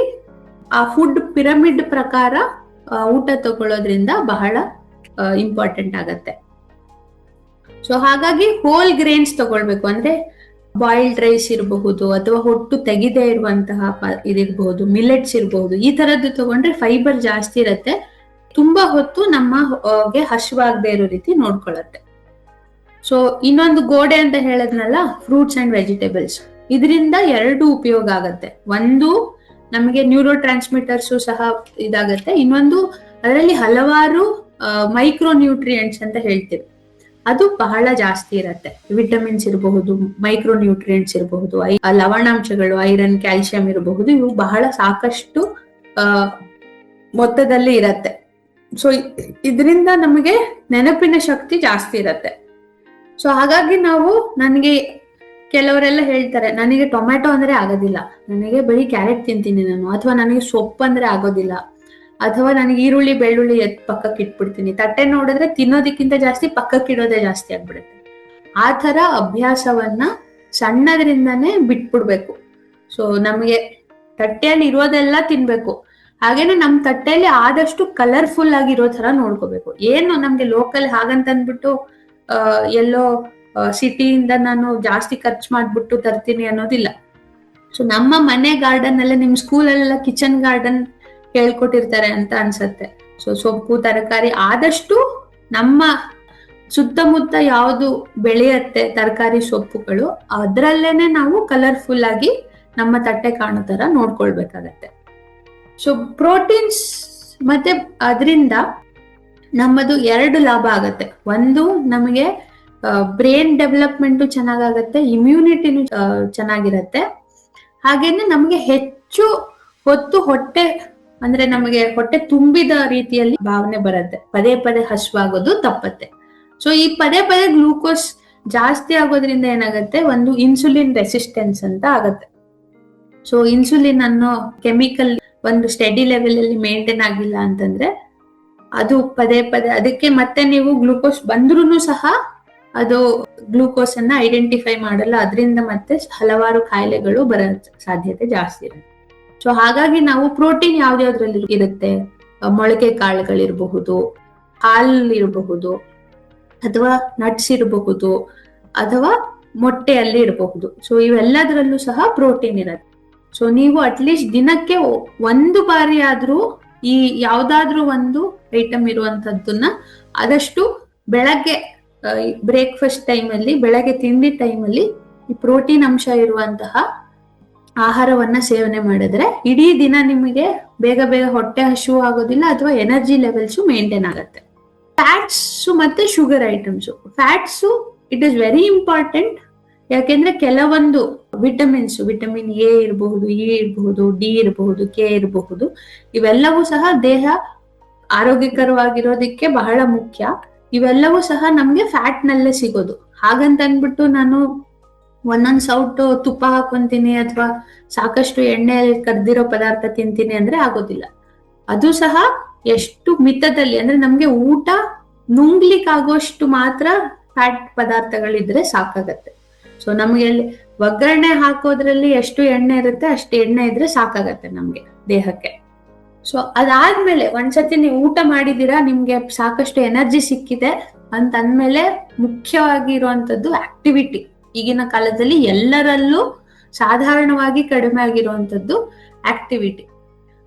ಆ ಫುಡ್ ಪಿರಮಿಡ್ ಪ್ರಕಾರ ಊಟ ತಗೊಳ್ಳೋದ್ರಿಂದ ಬಹಳ ಇಂಪಾರ್ಟೆಂಟ್ ಆಗತ್ತೆ. ಸೊ ಹಾಗಾಗಿ ಹೋಲ್ ಗ್ರೇನ್ಸ್ ತಗೊಳ್ಬೇಕು. ಅಂದ್ರೆ ಬಾಯ್ಲ್ಡ್ ರೈಸ್ ಇರಬಹುದು, ಅಥವಾ ಹೊಟ್ಟು ತೆಗೆದೇ ಇರುವಂತಹ ಇದಿರಬಹುದು, ಮಿಲೆಟ್ಸ್ ಇರಬಹುದು. ಈ ತರದ್ದು ತಗೊಂಡ್ರೆ ಫೈಬರ್ ಜಾಸ್ತಿ ಇರತ್ತೆ, ತುಂಬಾ ಹೊತ್ತು ನಮಗೆ ಹಸಿವಾಗದೆ ಇರೋ ರೀತಿ ನೋಡ್ಕೊಳ್ಳುತ್ತೆ. ಸೊ ಇನ್ನೊಂದು ಗೋಡೆ ಅಂತ ಹೇಳದ್ನಲ್ಲ, ಫ್ರೂಟ್ಸ್ ಅಂಡ್ ವೆಜಿಟೇಬಲ್ಸ್, ಇದರಿಂದ 2 ಉಪಯೋಗ ಆಗತ್ತೆ. ಒಂದು, ನಮಗೆ ನ್ಯೂರೋ ಟ್ರಾನ್ಸ್ಮಿಟರ್ಸು ಸಹ ಇದಾಗತ್ತೆ. ಇನ್ನೊಂದು, ಅದರಲ್ಲಿ ಹಲವಾರು ಮೈಕ್ರೋ ನ್ಯೂಟ್ರಿಯೆಂಟ್ಸ್ ಅಂತ ಹೇಳ್ತೀವಿ, ಅದು ಬಹಳ ಜಾಸ್ತಿ ಇರತ್ತೆ. ವಿಟಮಿನ್ಸ್ ಇರಬಹುದು, ಮೈಕ್ರೋ ನ್ಯೂಟ್ರಿಯೆಂಟ್ಸ್ ಇರಬಹುದು, ಲವಣಾಂಶಗಳು, ಐರನ್, ಕ್ಯಾಲ್ಸಿಯಂ ಇರಬಹುದು, ಇವು ಬಹಳ ಸಾಕಷ್ಟು ಮೊತ್ತದಲ್ಲಿ ಇರತ್ತೆ. ಸೊ ಇದರಿಂದ ನಮಗೆ ನೆನಪಿನ ಶಕ್ತಿ ಜಾಸ್ತಿ ಇರತ್ತೆ. ಸೊ ಹಾಗಾಗಿ ನನಗೆ ಕೆಲವರೆಲ್ಲ ಹೇಳ್ತಾರೆ, ನನಗೆ ಟೊಮ್ಯಾಟೊ ಅಂದ್ರೆ ಆಗೋದಿಲ್ಲ, ನನಗೆ ಬರೀ ಕ್ಯಾರೆಟ್ ತಿಂತೀನಿ ನಾನು, ಅಥವಾ ನನಗೆ ಸೊಪ್ಪು ಅಂದ್ರೆ ಆಗೋದಿಲ್ಲ, ಅಥವಾ ನನಗೆ ಈರುಳ್ಳಿ ಬೆಳ್ಳುಳ್ಳಿ ಪಕ್ಕಕ್ಕೆ ಇಟ್ಬಿಡ್ತೀನಿ, ತಟ್ಟೆ ನೋಡಿದ್ರೆ ತಿನ್ನೋದಕ್ಕಿಂತ ಜಾಸ್ತಿ ಪಕ್ಕಕ್ಕೆ ಇಡೋದೇ ಜಾಸ್ತಿ ಆಗ್ಬಿಡುತ್ತೆ. ಆ ತರ ಅಭ್ಯಾಸವನ್ನ ಸಣ್ಣದ್ರಿಂದಾನೇ ಬಿಟ್ಬಿಡ್ಬೇಕು. ಸೊ ನಮಗೆ ತಟ್ಟೆಯಲ್ಲಿ ಇರೋದೆಲ್ಲ ತಿನ್ಬೇಕು. ಹಾಗೇನೆ ನಮ್ ತಟ್ಟೆಯಲ್ಲಿ ಆದಷ್ಟು ಕಲರ್ಫುಲ್ ಆಗಿರೋ ತರ ನೋಡ್ಕೋಬೇಕು. ಏನು ನಮ್ಗೆ ಲೋಕಲ್ ಹಾಗಂತ ಅಂದ್ಬಿಟ್ಟು ಎಲ್ಲೋ ಸಿಟಿಯಿಂದ ನಾನು ಜಾಸ್ತಿ ಖರ್ಚು ಮಾಡ್ಬಿಟ್ಟು ತರ್ತೀನಿ ಅನ್ನೋದಿಲ್ಲ. ಸೊ ನಮ್ಮ ಮನೆ ಗಾರ್ಡನ್ ಅಲ್ಲೇ, ನಿಮ್ ಸ್ಕೂಲಲ್ಲೆಲ್ಲ ಕಿಚನ್ ಗಾರ್ಡನ್ ಹೇಳ್ಕೊಟ್ಟಿರ್ತಾರೆ ಅಂತ ಅನ್ಸತ್ತೆ. ಸೊ ಸೊಪ್ಪು ತರಕಾರಿ ಆದಷ್ಟು ನಮ್ಮ ಸುತ್ತಮುತ್ತ ಯಾವುದು ಬೆಳೆಯತ್ತೆ ತರಕಾರಿ ಸೊಪ್ಪುಗಳು, ಅದ್ರಲ್ಲೇನೆ ನಾವು ಕಲರ್ಫುಲ್ ಆಗಿ ನಮ್ಮ ತಟ್ಟೆ ಕಾಣೋ ತರ ನೋಡ್ಕೊಳ್ಬೇಕಾಗತ್ತೆ. ಸೊ ಪ್ರೋಟೀನ್ಸ್ ಮತ್ತೆ ಅದರಿಂದ ನಮ್ಮದು 2 ಲಾಭ ಆಗತ್ತೆ. ಒಂದು, ನಮಗೆ ಬ್ರೈನ್ ಡೆವಲಪ್ಮೆಂಟು ಚೆನ್ನಾಗಾಗತ್ತೆ, ಇಮ್ಯುನಿಟಿನೂ ಚೆನ್ನಾಗಿರತ್ತೆ. ಹಾಗೇನೆ ನಮಗೆ ಹೆಚ್ಚು ಹೊತ್ತು ಅಂದ್ರೆ ನಮಗೆ ಹೊಟ್ಟೆ ತುಂಬಿದ ರೀತಿಯಲ್ಲಿ ಭಾವನೆ ಬರುತ್ತೆ. ಪದೇ ಪದೇ ಹಸುವಾಗೋದು ತಪ್ಪತ್ತೆ. ಸೊ ಈ ಪದೇ ಪದೇ ಗ್ಲೂಕೋಸ್ ಜಾಸ್ತಿ ಆಗೋದ್ರಿಂದ ಏನಾಗತ್ತೆ, ಒಂದು ಇನ್ಸುಲಿನ್ ರೆಸಿಸ್ಟೆನ್ಸ್ ಅಂತ ಆಗತ್ತೆ. ಸೊ ಇನ್ಸುಲಿನ್ ಅನ್ನೋ ಕೆಮಿಕಲ್ ಒಂದು ಸ್ಟಡಿ ಲೆವೆಲ್ ಅಲ್ಲಿ ಮೇಂಟೈನ್ ಆಗಿಲ್ಲ ಅಂತಂದ್ರೆ ಅದು ಪದೇ ಪದೇ ಅದಕ್ಕೆ ಮತ್ತೆ ನೀವು ಗ್ಲೂಕೋಸ್ ಬಂದ್ರೂ ಸಹ ಅದು ಗ್ಲೂಕೋಸ್ ಅನ್ನ ಐಡೆಂಟಿಫೈ ಮಾಡಲ್ಲ. ಅದರಿಂದ ಮತ್ತೆ ಹಲವಾರು ಕಾಯಿಲೆಗಳು ಬರೋ ಸಾಧ್ಯತೆ ಜಾಸ್ತಿ ಇರುತ್ತೆ. ಸೊ ಹಾಗಾಗಿ ನಾವು ಪ್ರೋಟೀನ್ ಯಾವ್ದ್ಯಾವ್ದ್ರಲ್ಲಿ ಇರುತ್ತೆ, ಮೊಳಕೆ ಕಾಳುಗಳಿರಬಹುದು, ಹಾಲು ಇರಬಹುದು, ಅಥವಾ ನಟ್ಸ್ ಇರಬಹುದು, ಅಥವಾ ಮೊಟ್ಟೆಯಲ್ಲಿ ಇರಬಹುದು. ಸೊ ಇವೆಲ್ಲದರಲ್ಲೂ ಸಹ ಪ್ರೋಟೀನ್ ಇರುತ್ತೆ. ಸೊ ನೀವು ಅಟ್ಲೀಸ್ಟ್ ದಿನಕ್ಕೆ 1 ಬಾರಿ ಆದ್ರೂ ಈ ಯಾವ್ದಾದ್ರೂ ಒಂದು ಐಟಮ್ ಇರುವಂತದ್ದನ್ನ ಆದಷ್ಟು ಬೆಳಗ್ಗೆ ಬ್ರೇಕ್ಫಾಸ್ಟ್ ಟೈಮಲ್ಲಿ, ಬೆಳಗ್ಗೆ ತಿಂಡಿ ಟೈಮಲ್ಲಿ ಈ ಪ್ರೋಟೀನ್ ಅಂಶ ಇರುವಂತಹ ಆಹಾರವನ್ನ ಸೇವನೆ ಮಾಡಿದ್ರೆ ಇಡೀ ದಿನ ನಿಮಗೆ ಬೇಗ ಬೇಗ ಹೊಟ್ಟೆ ಹಸಿವು ಆಗೋದಿಲ್ಲ, ಅಥವಾ ಎನರ್ಜಿ ಲೆವೆಲ್ಸ್ ಮೇಂಟೈನ್ ಆಗತ್ತೆ. ಫ್ಯಾಟ್ಸ್ ಮತ್ತೆ sugar items, fats it is very important. ಯಾಕೆಂದ್ರೆ ಕೆಲವೊಂದು ವಿಟಮಿನ್ ಎ ಇರಬಹುದು, ಇ ಇರಬಹುದು, ಡಿ ಇರಬಹುದು, ಕೆ ಇರಬಹುದು, ಇವೆಲ್ಲವೂ ಸಹ ದೇಹ ಆರೋಗ್ಯಕರವಾಗಿರೋದಕ್ಕೆ ಬಹಳ ಮುಖ್ಯ. ಇವೆಲ್ಲವೂ ಸಹ ನಮ್ಗೆ ಫ್ಯಾಟ್ ನಲ್ಲೇ ಸಿಗೋದು. ಹಾಗಂತ ಅಂದ್ಬಿಟ್ಟು ನಾನು ಒಂದೊಂದ್ ಸೌಟು ತುಪ್ಪ ಹಾಕೊಂತೀನಿ ಅಥವಾ ಸಾಕಷ್ಟು ಎಣ್ಣೆ ಕರ್ದಿರೋ ಪದಾರ್ಥ ತಿಂತೀನಿ ಅಂದ್ರೆ ಆಗೋದಿಲ್ಲ. ಅದು ಸಹ ಎಷ್ಟು ಮಿತದಲ್ಲಿ, ಅಂದ್ರೆ ನಮ್ಗೆ ಊಟ ನುಂಗ್ಲಿಕ್ಕಾಗೋಷ್ಟು ಮಾತ್ರ ಫ್ಯಾಟ್ ಪದಾರ್ಥಗಳಿದ್ರೆ ಸಾಕಾಗತ್ತೆ. ಸೊ ನಮ್ಗೆ ಒಗ್ಗರಣೆ ಹಾಕೋದ್ರಲ್ಲಿ ಎಷ್ಟು ಎಣ್ಣೆ ಇರುತ್ತೆ ಅಷ್ಟು ಎಣ್ಣೆ ಇದ್ರೆ ಸಾಕಾಗತ್ತೆ ನಮ್ಗೆ ದೇಹಕ್ಕೆ. ಸೊ ಅದಾದ್ಮೇಲೆ ಒಂದ್ಸತಿ ನೀವು ಊಟ ಮಾಡಿದೀರಾ, ನಿಮ್ಗೆ ಸಾಕಷ್ಟು ಎನರ್ಜಿ ಸಿಕ್ಕಿದೆ ಅಂತ ಅಂದ್ಮೇಲೆ ಮುಖ್ಯವಾಗಿ ಇರುವಂತದ್ದು ಆಕ್ಟಿವಿಟಿ. ಈಗಿನ ಕಾಲದಲ್ಲಿ ಎಲ್ಲರಲ್ಲೂ ಸಾಧಾರಣವಾಗಿ ಕಡಿಮೆ ಆಗಿರುವಂತದ್ದು ಆಕ್ಟಿವಿಟಿ.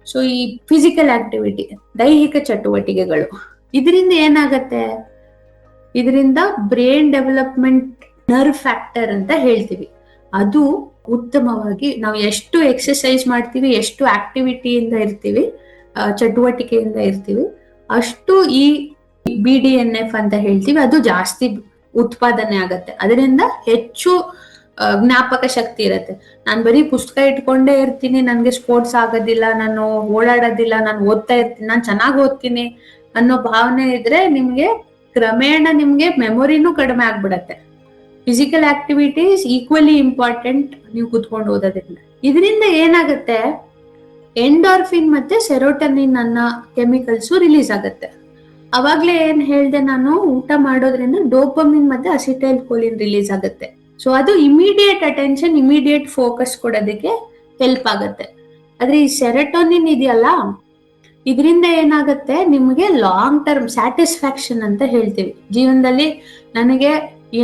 ಸೊ ಈ ಫಿಸಿಕಲ್ ಆಕ್ಟಿವಿಟಿ, ದೈಹಿಕ ಚಟುವಟಿಕೆಗಳು, ಇದರಿಂದ ಏನಾಗತ್ತೆ, ಇದರಿಂದ ಬ್ರೈನ್ ಡೆವಲಪ್ಮೆಂಟ್ ನರ್ವ್ ಫ್ಯಾಕ್ಟರ್ ಅಂತ ಹೇಳ್ತೀವಿ, ಅದು ಉತ್ತಮವಾಗಿ ನಾವು ಎಷ್ಟು ಎಕ್ಸರ್ಸೈಸ್ ಮಾಡ್ತೀವಿ, ಎಷ್ಟು ಆಕ್ಟಿವಿಟಿಯಿಂದ ಇರ್ತೀವಿ, ಚಟುವಟಿಕೆಯಿಂದ ಇರ್ತೀವಿ, ಅಷ್ಟು ಈ BDNF ಅಂತ ಹೇಳ್ತೀವಿ ಅದು ಜಾಸ್ತಿ ಉತ್ಪಾದನೆ ಆಗತ್ತೆ. ಅದರಿಂದ ಹೆಚ್ಚು ಜ್ಞಾಪಕ ಶಕ್ತಿ ಇರತ್ತೆ. ನಾನು ಬರೀ ಪುಸ್ತಕ ಇಟ್ಕೊಂಡೇ ಇರ್ತೀನಿ, ನನ್ಗೆ ಸ್ಪೋರ್ಟ್ಸ್ ಆಗೋದಿಲ್ಲ, ನಾನು ಓಡಾಡೋದಿಲ್ಲ, ನಾನು ಓದ್ತಾ ಇರ್ತೀನಿ, ನಾನು ಚೆನ್ನಾಗಿ ಓದ್ತೀನಿ ಅನ್ನೋ ಭಾವನೆ ಇದ್ರೆ ನಿಮ್ಗೆ ಕ್ರಮೇಣ ನಿಮ್ಗೆ ಮೆಮೊರಿನೂ ಕಡಿಮೆ ಆಗ್ಬಿಡತ್ತೆ. Physical activity is equally important ನೀವು ಕುತ್ಕೊಂಡು ಓದೋದ್ರಿಂದ. ಇದರಿಂದ ಏನಾಗುತ್ತೆ, ಎಂಡಾರ್ಫಿನ್ ಮತ್ತೆ ಸೆರೋಟನಿನ್ ಅನ್ನೋ ಕೆಮಿಕಲ್ಸ್ ರಿಲೀಸ್ ಆಗತ್ತೆ. ಅವಾಗ್ಲೇ ಏನ್ ಹೇಳ್ದೆ ನಾನು, ಊಟ ಮಾಡೋದ್ರಿಂದ ಡೋಪಮಿನ್ ಮತ್ತೆ ಅಸಿಟೈಲ್ ಕೋಲಿನ್ ರಿಲೀಸ್ ಆಗುತ್ತೆ. ಸೊ ಅದು ಇಮಿಡಿಯೇಟ್ ಅಟೆನ್ಷನ್, ಇಮಿಡಿಯೇಟ್ ಫೋಕಸ್ ಕೊಡೋದಕ್ಕೆ ಹೆಲ್ಪ್ ಆಗತ್ತೆ. ಆದ್ರೆ ಈ ಸೆರೋಟೋನಿನ್ ಇದೆಯಲ್ಲ, ಇದರಿಂದ ಏನಾಗುತ್ತೆ, ನಿಮ್ಗೆ ಲಾಂಗ್ ಟರ್ಮ್ ಸ್ಯಾಟಿಸ್ಫ್ಯಾಕ್ಷನ್ ಅಂತ ಹೇಳ್ತೀವಿ. ಜೀವನದಲ್ಲಿ ನನಗೆ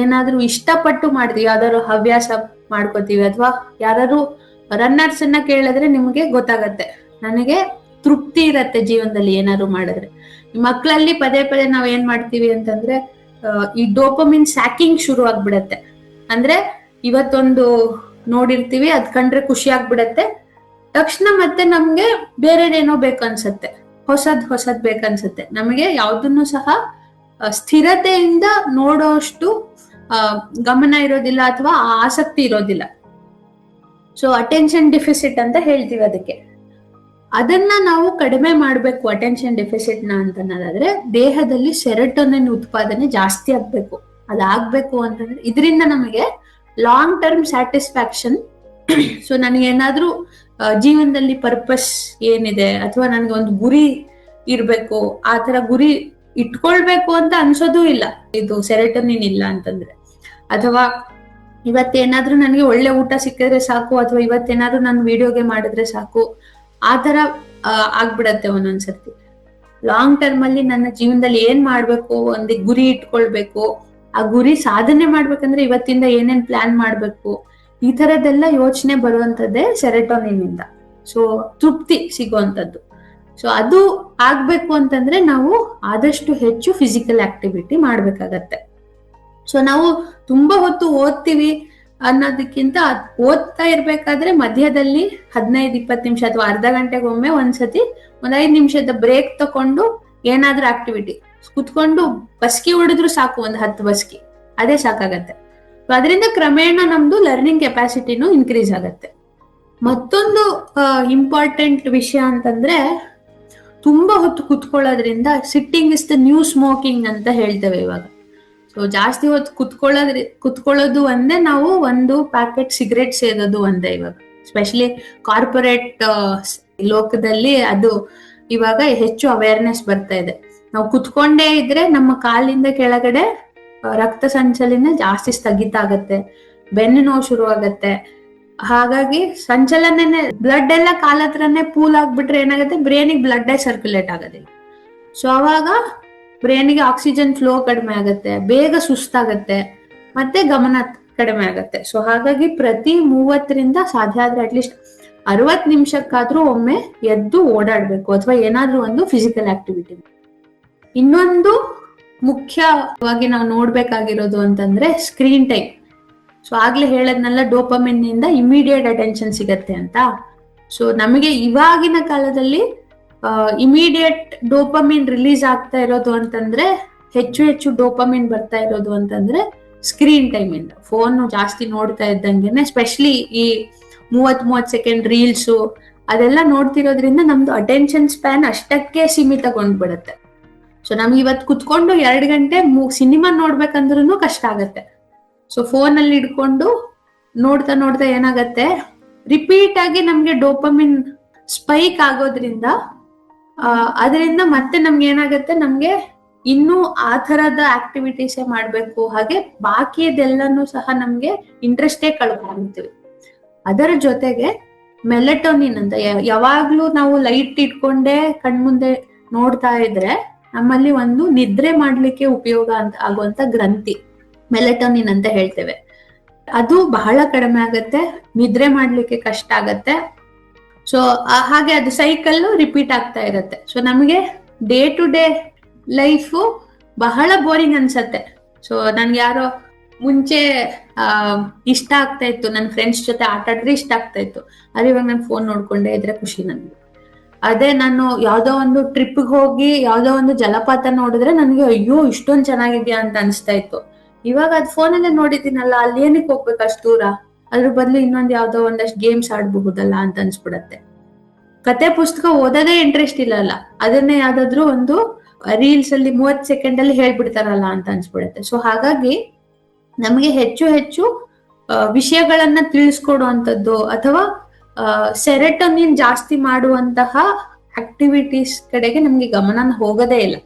ಏನಾದ್ರೂ ಇಷ್ಟಪಟ್ಟು ಮಾಡ್ತೀವಿ, ಯಾವ್ದಾದ್ರು ಹವ್ಯಾಸ ಮಾಡ್ಕೋತೀವಿ, ಅಥವಾ ಯಾರು ರನ್ನರ್ಸ್ ಅನ್ನ ಕೇಳಿದ್ರೆ ನಿಮ್ಗೆ ಗೊತ್ತಾಗತ್ತೆ, ನನಗೆ ತೃಪ್ತಿ ಇರತ್ತೆ ಜೀವನದಲ್ಲಿ ಏನಾದ್ರು ಮಾಡಿದ್ರೆ. ಮಕ್ಕಳಲ್ಲಿ ಪದೇ ಪದೇ ನಾವ್ ಏನ್ ಮಾಡ್ತೀವಿ ಅಂತಂದ್ರೆ, ಈ ಡೋಪಮಿನ್ ಸ್ಯಾಕಿಂಗ್ ಶುರು ಆಗ್ಬಿಡತ್ತೆ. ಅಂದ್ರೆ ಇವತ್ತೊಂದು ನೋಡಿರ್ತೀವಿ, ಅದ್ ಕಂಡ್ರೆ ಖುಷಿ ಆಗ್ಬಿಡತ್ತೆ, ತಕ್ಷಣ ಮತ್ತೆ ನಮ್ಗೆ ಬೇರೆದೇನೋ ಬೇಕನ್ಸತ್ತೆ, ಹೊಸದ್ ಬೇಕನ್ಸತ್ತೆ. ನಮಗೆ ಯಾವ್ದನ್ನು ಸಹ ಸ್ಥಿರತೆಯಿಂದ ನೋಡೋಷ್ಟು ಗಮನ ಇರೋದಿಲ್ಲ ಅಥವಾ ಆಸಕ್ತಿ ಇರೋದಿಲ್ಲ. ಸೊ ಅಟೆನ್ಷನ್ ಡಿಫಿಸಿಟ್ ಅಂತ ಹೇಳ್ತೀವಿ ಅದಕ್ಕೆ. ಅದನ್ನ ನಾವು ಕಡಿಮೆ ಮಾಡಬೇಕು ಅಟೆನ್ಷನ್ ಡೆಫಿಸಿಟ್ ನ ಅಂತನ್ನೋದಾದ್ರೆ ದೇಹದಲ್ಲಿ ಸೆರೋಟೋನಿನ್ ಉತ್ಪಾದನೆ ಜಾಸ್ತಿ ಆಗ್ಬೇಕು. ಅದಾಗ್ಬೇಕು ಅಂತಂದ್ರೆ ಇದರಿಂದ ನಮಗೆ ಲಾಂಗ್ ಟರ್ಮ್ ಸ್ಯಾಟಿಸ್ಫ್ಯಾಕ್ಷನ್. ಸೊ ನನಗೇನಾದ್ರೂ ಜೀವನದಲ್ಲಿ ಪರ್ಪಸ್ ಏನಿದೆ ಅಥವಾ ನನಗೆ ಒಂದು ಗುರಿ ಇರ್ಬೇಕು, ಆ ತರ ಗುರಿ ಇಟ್ಕೊಳ್ಬೇಕು ಅಂತ ಅನ್ಸೋದು ಇಲ್ಲ ಇದು ಸೆರೋಟೋನಿನ್ ಇಲ್ಲ ಅಂತಂದ್ರೆ. ಅಥವಾ ಇವತ್ತೇನಾದ್ರೂ ನನಗೆ ಒಳ್ಳೆ ಊಟ ಸಿಕ್ಕಿದ್ರೆ ಸಾಕು, ಅಥವಾ ಇವತ್ತೇನಾದ್ರೂ ನಾನು ವಿಡಿಯೋ ಗೇಮ್ ಮಾಡಿದ್ರೆ ಸಾಕು, ಆ ತರ ಆಗ್ಬಿಡತ್ತೆ ಒಂದೊಂದ್ಸರ್ತಿ. ಲಾಂಗ್ ಟರ್ಮ್ ಅಲ್ಲಿ ನನ್ನ ಜೀವನದಲ್ಲಿ ಏನ್ ಮಾಡ್ಬೇಕು, ಒಂದು ಗುರಿ ಇಟ್ಕೊಳ್ಬೇಕು, ಆ ಗುರಿ ಸಾಧನೆ ಮಾಡ್ಬೇಕಂದ್ರೆ ಇವತ್ತಿಂದ ಏನೇನ್ ಪ್ಲಾನ್ ಮಾಡ್ಬೇಕು, ಈ ತರದೆಲ್ಲ ಯೋಚನೆ ಬರುವಂತದ್ದೇ ಸೆರೋಟೋನಿನ್ ಇಂದ. ಸೊ ತೃಪ್ತಿ ಸಿಗುವಂತದ್ದು. ಸೊ ಅದು ಆಗ್ಬೇಕು ಅಂತಂದ್ರೆ ನಾವು ಆದಷ್ಟು ಹೆಚ್ಚು ಫಿಸಿಕಲ್ ಆಕ್ಟಿವಿಟಿ ಮಾಡ್ಬೇಕಾಗತ್ತೆ. ಸೊ ನಾವು ತುಂಬಾ ಹೊತ್ತು ಓದ್ತೀವಿ ಅನ್ನೋದಕ್ಕಿಂತ ಓದ್ತಾ ಇರ್ಬೇಕಾದ್ರೆ ಮಧ್ಯದಲ್ಲಿ 15-20 ನಿಮಿಷ ಅಥವಾ ಅರ್ಧ ಗಂಟೆಗೊಮ್ಮೆ ಒಂದ್ಸತಿ 5 ನಿಮಿಷದ ಬ್ರೇಕ್ ತಕೊಂಡು ಏನಾದ್ರೂ ಆಕ್ಟಿವಿಟಿ ಕುತ್ಕೊಂಡು ಬಸ್ಕಿ ಹೊಡೆದ್ರು ಸಾಕು, 10 ಬಸ್ಕಿ, ಅದೇ ಸಾಕಾಗತ್ತೆ. ಅದರಿಂದ ಕ್ರಮೇಣ ನಮ್ದು ಲರ್ನಿಂಗ್ ಕೆಪಾಸಿಟಿನೂ ಇನ್ಕ್ರೀಸ್ ಆಗತ್ತೆ. ಮತ್ತೊಂದು ಇಂಪಾರ್ಟೆಂಟ್ ವಿಷಯ ಅಂತಂದ್ರೆ ತುಂಬಾ ಹೊತ್ತು ಕುತ್ಕೊಳ್ಳೋದ್ರಿಂದ sitting is the new smoking ಅಂತ ಹೇಳ್ತೇವೆ ಇವಾಗ. ಸೊ ಜಾಸ್ತಿ ಹೊತ್ತು ಕುತ್ಕೊಳ್ಳೋದು ಒಂದೇ, ನಾವು ಒಂದು ಪ್ಯಾಕೆಟ್ ಸಿಗರೇಟ್ ಸೇದೋದು ಒಂದೇ ಇವಾಗ. ಸ್ಪೆಷಲಿ ಕಾರ್ಪೊರೇಟ್ ಲೋಕದಲ್ಲಿ ಅದು ಇವಾಗ ಹೆಚ್ಚು ಅವೇರ್ನೆಸ್ ಬರ್ತಾ ಇದೆ. ನಾವು ಕುತ್ಕೊಂಡೇ ಇದ್ರೆ ನಮ್ಮ ಕಾಲಿಂದ ಕೆಳಗಡೆ ರಕ್ತ ಸಂಚಲನ ಜಾಸ್ತಿ ಸ್ಥಗಿತ ಆಗತ್ತೆ, ಬೆನ್ನು ನೋವು ಶುರು ಆಗತ್ತೆ. ಹಾಗಾಗಿ ಸಂಚಲನೆ ಬ್ಲಡ್ ಎಲ್ಲ ಕಾಲ ಹತ್ರನೇ ಪೂಲ್ ಆಗ್ಬಿಟ್ರೆ ಏನಾಗುತ್ತೆ, ಬ್ರೇನಿಗೆ ಬ್ಲಡ್ ಸರ್ಕ್ಯುಲೇಟ್ ಆಗೋದಿಲ್ಲ. ಸೊ ಅವಾಗ ಬ್ರೇನಿಗೆ ಆಕ್ಸಿಜನ್ ಫ್ಲೋ ಕಡಿಮೆ ಆಗತ್ತೆ, ಬೇಗ ಸುಸ್ತಾಗತ್ತೆ, ಮತ್ತೆ ಗಮನ ಕಡಿಮೆ ಆಗತ್ತೆ. ಸೊ ಹಾಗಾಗಿ ಪ್ರತಿ 30ರಿಂದ ಸಾಧ್ಯ ಆದ್ರೆ ಅಟ್ಲೀಸ್ಟ್ 60 ನಿಮಿಷಕ್ಕಾದ್ರೂ ಒಮ್ಮೆ ಎದ್ದು ಓಡಾಡ್ಬೇಕು ಅಥವಾ ಏನಾದ್ರೂ ಒಂದು ಫಿಸಿಕಲ್ ಆಕ್ಟಿವಿಟಿ. ಇನ್ನೊಂದು ಮುಖ್ಯವಾಗಿ ನಾವು ನೋಡ್ಬೇಕಾಗಿರೋದು ಅಂತಂದ್ರೆ ಸ್ಕ್ರೀನ್ ಟೈಮ್. ಸೊ ಆಗ್ಲೇ ಹೇಳದ್ನಲ್ಲ, ಡೋಪಮಿನ್ ಇಂದ ಇಮಿಡಿಯೇಟ್ ಅಟೆನ್ಷನ್ ಸಿಗತ್ತೆ ಅಂತ. ಸೊ ನಮಗೆ ಇವಾಗಿನ ಕಾಲದಲ್ಲಿ ಇಮಿಡಿಯೇಟ್ ಡೋಪಮಿನ್ ರಿಲೀಸ್ ಆಗ್ತಾ ಇರೋದು ಅಂತಂದ್ರೆ, ಹೆಚ್ಚು ಡೋಪಮಿನ್ ಬರ್ತಾ ಇರೋದು ಅಂತಂದ್ರೆ ಸ್ಕ್ರೀನ್ ಟೈಮ್ ಇಂದ. ಫೋನ್ ಜಾಸ್ತಿ ನೋಡ್ತಾ ಇದ್ದಂಗೆನೆ, ಸ್ಪೆಷಲಿ ಈ 30 ಸೆಕೆಂಡ್ ರೀಲ್ಸು ಅದೆಲ್ಲ ನೋಡ್ತಿರೋದ್ರಿಂದ ನಮ್ದು ಅಟೆನ್ಷನ್ ಸ್ಪ್ಯಾನ್ ಅಷ್ಟಕ್ಕೆ ಸೀಮಿತಗೊಂಡ್ಬಿಡುತ್ತೆ. ಸೊ ನಮ್ಗೆ ಇವತ್ತು ಕುತ್ಕೊಂಡು 2 ಗಂಟೆ ಸಿನಿಮಾ ನೋಡ್ಬೇಕಂದ್ರೂ ಕಷ್ಟ ಆಗತ್ತೆ. ಸೊ ಫೋನ್ ಅಲ್ಲಿ ಇಟ್ಕೊಂಡು ನೋಡ್ತಾ ಏನಾಗತ್ತೆ, ರಿಪೀಟ್ ಆಗಿ ನಮ್ಗೆ ಡೋಪಮಿನ್ ಸ್ಪೈಕ್ ಆಗೋದ್ರಿಂದ ಅದರಿಂದ ಮತ್ತೆ ನಮ್ಗೆ ಏನಾಗತ್ತೆ, ನಮ್ಗೆ ಇನ್ನೂ ಆ ತರದ ಆಕ್ಟಿವಿಟೀಸೇ ಮಾಡ್ಬೇಕು, ಹಾಗೆ ಬಾಕಿದೆಲ್ಲನೂ ಸಹ ನಮ್ಗೆ ಇಂಟ್ರೆಸ್ಟೇ ಕಳ್ಕೊಂಡ್ಬಿಡ್ತೀವಿ. ಅದರ ಜೊತೆಗೆ ಮೆಲೆಟೋನಿನ್ ಅಂತ, ಯಾವಾಗ್ಲೂ ನಾವು ಲೈಟ್ ಇಟ್ಕೊಂಡೇ ಕಣ್ಮುಂದೆ ನೋಡ್ತಾ ಇದ್ರೆ ನಮ್ಮಲ್ಲಿ ಒಂದು ನಿದ್ರೆ ಮಾಡ್ಲಿಕ್ಕೆ ಉಪಯೋಗ ಅಂತ ಆಗುವಂತ ಗ್ರಂಥಿ ಮೆಲೆಟೋನಿನ್ ಅಂತ ಹೇಳ್ತೇವೆ, ಅದು ಬಹಳ ಕಡಿಮೆ ಆಗತ್ತೆ, ನಿದ್ರೆ ಮಾಡ್ಲಿಕ್ಕೆ ಕಷ್ಟ ಆಗತ್ತೆ. ಸೊ ಹಾಗೆ ಅದು ಸೈಕಲ್ ರಿಪೀಟ್ ಆಗ್ತಾ ಇರತ್ತೆ. ಸೊ ನಮಗೆ ಡೇ ಟು ಡೇ ಲೈಫು ಬಹಳ ಬೋರಿಂಗ್ ಅನ್ಸತ್ತೆ. ಸೊ ನನ್ಗೆ ಯಾರೋ ಮುಂಚೆ ಇಷ್ಟ ಆಗ್ತಾ ಇತ್ತು, ನನ್ನ ಫ್ರೆಂಡ್ಸ್ ಜೊತೆ ಆಟ ಆಡಿದ್ರೆ ಇಷ್ಟ ಆಗ್ತಾ ಇತ್ತು, ಅದೇ ಇವಾಗ ನಾನು ಫೋನ್ ನೋಡ್ಕೊಂಡೇ ಇದ್ರೆ ಖುಷಿ ನನ್ಗೆ. ಅದೇ ನಾನು ಯಾವ್ದೋ ಒಂದು ಟ್ರಿಪ್ಗೆ ಹೋಗಿ ಯಾವ್ದೋ ಒಂದು ಜಲಪಾತ ನೋಡಿದ್ರೆ ನನಗೆ ಅಯ್ಯೋ ಇಷ್ಟೊಂದು ಚೆನ್ನಾಗಿದ್ಯಾ ಅಂತ ಅನಿಸ್ತಾ ಇತ್ತು. ಇವಾಗ ಅದ್ ಫೋನಲ್ಲೇ ನೋಡಿದ್ದೀನಲ್ಲ, ಅಲ್ಲಿ ಏನಕ್ಕೆ ಹೋಗ್ಬೇಕು ಅಷ್ಟು ದೂರ, ಅದ್ರ ಬದಲು ಇನ್ನೊಂದು ಯಾವ್ದೋ ಒಂದಷ್ಟು ಗೇಮ್ಸ್ ಆಡ್ಬಹುದಲ್ಲ ಅಂತ ಅನ್ಸ್ಬಿಡತ್ತೆ. ಕತೆ ಪುಸ್ತಕ ಓದೋದೇ ಇಂಟ್ರೆಸ್ಟ್ ಇಲ್ಲಲ್ಲ, ಅದನ್ನೇ ಯಾವ್ದಾದ್ರು ಒಂದು ರೀಲ್ಸ್ ಅಲ್ಲಿ 30 ಸೆಕೆಂಡ್ ಅಲ್ಲಿ ಹೇಳ್ಬಿಡ್ತಾರಲ್ಲ ಅಂತ ಅನ್ಸ್ಬಿಡತ್ತೆ. ಸೊ ಹಾಗಾಗಿ ನಮಗೆ ಹೆಚ್ಚು ವಿಷಯಗಳನ್ನ ತಿಳಿಸ್ಕೊಡುವಂಥದ್ದು ಅಥವಾ ಸೆರೋಟೋನಿನ್ ಜಾಸ್ತಿ ಮಾಡುವಂತಹ ಆಕ್ಟಿವಿಟೀಸ್ ಕಡೆಗೆ ನಮ್ಗೆ ಗಮನ ಹೋಗೋದೇ ಇಲ್ಲ.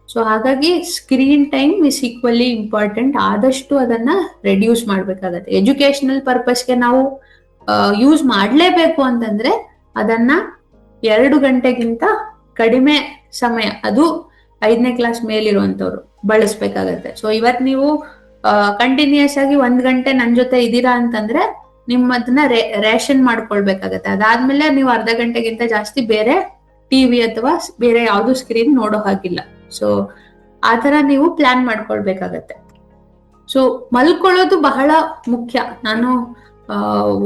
ಸೊ ಹಾಗಾಗಿ screen time is equally important. ಆದಷ್ಟು ಅದನ್ನ ರೆಡ್ಯೂಸ್ ಮಾಡ್ಬೇಕಾಗತ್ತೆ. ಎಜುಕೇಶನಲ್ ಪರ್ಪಸ್ಗೆ ನಾವು ಯೂಸ್ ಮಾಡ್ಲೇಬೇಕು ಅಂತಂದ್ರೆ ಅದನ್ನ 2 ಗಂಟೆಗಿಂತ ಕಡಿಮೆ ಸಮಯ, ಅದು 5ನೇ ಕ್ಲಾಸ್ ಮೇಲಿರುವಂತವ್ರು ಬಳಸ್ಬೇಕಾಗತ್ತೆ. ಸೊ ಇವತ್ ನೀವು ಕಂಟಿನ್ಯೂಸ್ ಆಗಿ 1 ಗಂಟೆ ನನ್ ಜೊತೆ ಇದೀರಾ ಅಂತಂದ್ರೆ ನಿಮ್ಮದನ್ನ ರೇಷನ್ ಮಾಡ್ಕೊಳ್ಬೇಕಾಗತ್ತೆ. ಅದಾದ್ಮೇಲೆ ನೀವು ಅರ್ಧ ಗಂಟೆಗಿಂತ ಜಾಸ್ತಿ ಬೇರೆ ಟಿವಿ ಅಥವಾ ಬೇರೆ ಯಾವ್ದು ಸ್ಕ್ರೀನ್ ನೋಡೋ ಹಾಗಿಲ್ಲ. ಸೊ ಆತರ ನೀವು ಪ್ಲಾನ್ ಮಾಡ್ಕೊಳ್ಬೇಕಾಗತ್ತೆ. ಸೊ ಮಲ್ಕೊಳ್ಳೋದು ಬಹಳ ಮುಖ್ಯ. ನಾನು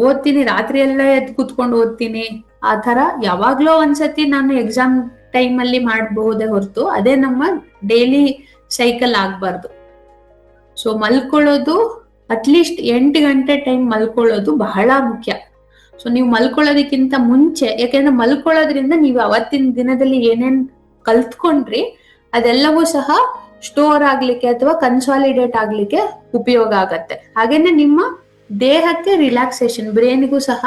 ಓದ್ತೀನಿ, ರಾತ್ರಿ ಎಲ್ಲ ಎದ್ದು ಕೂತ್ಕೊಂಡು ಓದ್ತೀನಿ, ಆ ತರ ಯಾವಾಗ್ಲೋ ಒಂದ್ಸತಿ ನಾನು ಎಕ್ಸಾಮ್ ಟೈಮ್ ಅಲ್ಲಿ ಮಾಡಬಹುದೇ ಹೊರತು ಅದೇ ನಮ್ಮ ಡೈಲಿ ಸೈಕಲ್ ಆಗ್ಬಾರ್ದು. ಸೊ ಮಲ್ಕೊಳ್ಳೋದು ಅಟ್ಲೀಸ್ಟ್ 8 ಗಂಟೆ ಟೈಮ್ ಮಲ್ಕೊಳ್ಳೋದು ಬಹಳ ಮುಖ್ಯ. ಸೊ ನೀವು ಮಲ್ಕೊಳ್ಳೋದಕ್ಕಿಂತ ಮುಂಚೆ, ಯಾಕೆಂದ್ರೆ ಮಲ್ಕೊಳ್ಳೋದ್ರಿಂದ ನೀವು ಅವತ್ತಿನ ದಿನದಲ್ಲಿ ಏನೇನ್ ಕಲ್ತ್ಕೊಂಡ್ರಿ ಅದೆಲ್ಲವೂ ಸಹ ಸ್ಟೋರ್ ಆಗ್ಲಿಕ್ಕೆ ಅಥವಾ ಕನ್ಸಾಲಿಡೇಟ್ ಆಗ್ಲಿಕ್ಕೆ ಉಪಯೋಗ ಆಗತ್ತೆ. ಹಾಗೇನೆ ನಿಮ್ಮ ದೇಹಕ್ಕೆ ರಿಲ್ಯಾಕ್ಸೇಷನ್, ಬ್ರೇನ್ಗೂ ಸಹ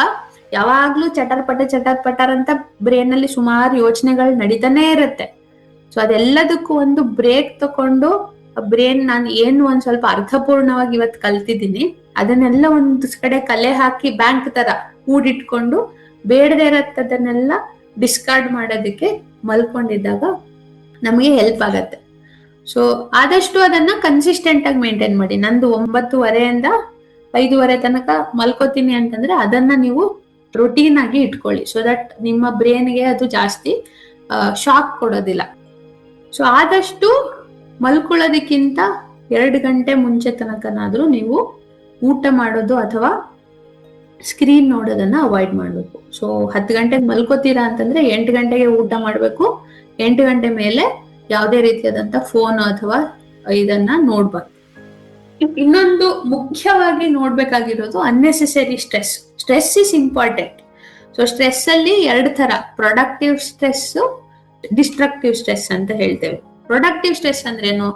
ಯಾವಾಗ್ಲೂ ಚಟರ್ ಅಂತ ಬ್ರೇನ್ ಅಲ್ಲಿ ಸುಮಾರು ಯೋಚನೆಗಳು ನಡೀತಾನೆ ಇರುತ್ತೆ. ಸೊ ಅದೆಲ್ಲದಕ್ಕೂ ಒಂದು ಬ್ರೇಕ್ ತಕೊಂಡು ಬ್ರೇನ್ ನಾನು ಏನು ಒಂದ್ ಸ್ವಲ್ಪ ಅರ್ಥಪೂರ್ಣವಾಗಿ ಇವತ್ತು ಕಲ್ತಿದ್ದೀನಿ ಅದನ್ನೆಲ್ಲ ಒಂದು ಕಡೆ ಕಲೆ ಹಾಕಿ ಬ್ಯಾಂಕ್ ತರ ಕೂಡಿಟ್ಕೊಂಡು ಬೇಡದೇ ಇರತ್ತದನ್ನೆಲ್ಲ ಡಿಸ್ಕಾರ್ಡ್ ಮಾಡೋದಕ್ಕೆ ಮಲ್ಕೊಂಡಿದ್ದಾಗ ನಮಗೆ ಹೆಲ್ಪ್ ಆಗತ್ತೆ. ಸೊ ಆದಷ್ಟು ಅದನ್ನ ಕನ್ಸಿಸ್ಟೆಂಟ್ ಆಗಿ ಮೇಂಟೈನ್ ಮಾಡಿ. ನಂದು 9:30 5:30 ತನಕ ಮಲ್ಕೋತೀನಿ ಅಂತಂದ್ರೆ ಅದನ್ನ ನೀವು ರೊಟೀನ್ ಆಗಿ ಇಟ್ಕೊಳ್ಳಿ. ಸೊ ದಟ್ ನಿಮ್ಮ ಬ್ರೇನ್ಗೆ ಅದು ಜಾಸ್ತಿ ಶಾಕ್ ಕೊಡೋದಿಲ್ಲ. ಸೊ ಆದಷ್ಟು ಮಲ್ಕೊಳ್ಳೋದಕ್ಕಿಂತ 2 ಗಂಟೆ ಮುಂಚೆ ತನಕನಾದ್ರೂ ನೀವು ಊಟ ಮಾಡೋದು ಅಥವಾ ಸ್ಕ್ರೀನ್ ನೋಡೋದನ್ನ ಅವಾಯ್ಡ್ ಮಾಡ್ಬೇಕು. ಸೊ 10 ಗಂಟೆಗೆ ಮಲ್ಕೋತೀರಾ ಅಂತಂದ್ರೆ 8 ಗಂಟೆಗೆ ಊಟ ಮಾಡ್ಬೇಕು. 8 ಗಂಟೆ ಮೇಲೆ ಯಾವುದೇ ರೀತಿಯಾದಂತ ಫೋನ್ ಅಥವಾ ಇದನ್ನ ನೋಡ್ಬಾರ್ದು. ಇನ್ನೊಂದು ಮುಖ್ಯವಾಗಿ ನೋಡ್ಬೇಕಾಗಿರೋದು unnecessary stress. Stress is important. So stress ಅಲ್ಲಿ 2 ತರ, ಪ್ರೊಡಕ್ಟಿವ್ ಸ್ಟ್ರೆಸ್, ಡಿಸ್ಟ್ರಕ್ಟಿವ್ ಸ್ಟ್ರೆಸ್ ಅಂತ ಹೇಳ್ತೇವೆ. ಪ್ರೊಡಕ್ಟಿವ್ ಸ್ಟ್ರೆಸ್ ಅಂದ್ರೇನು?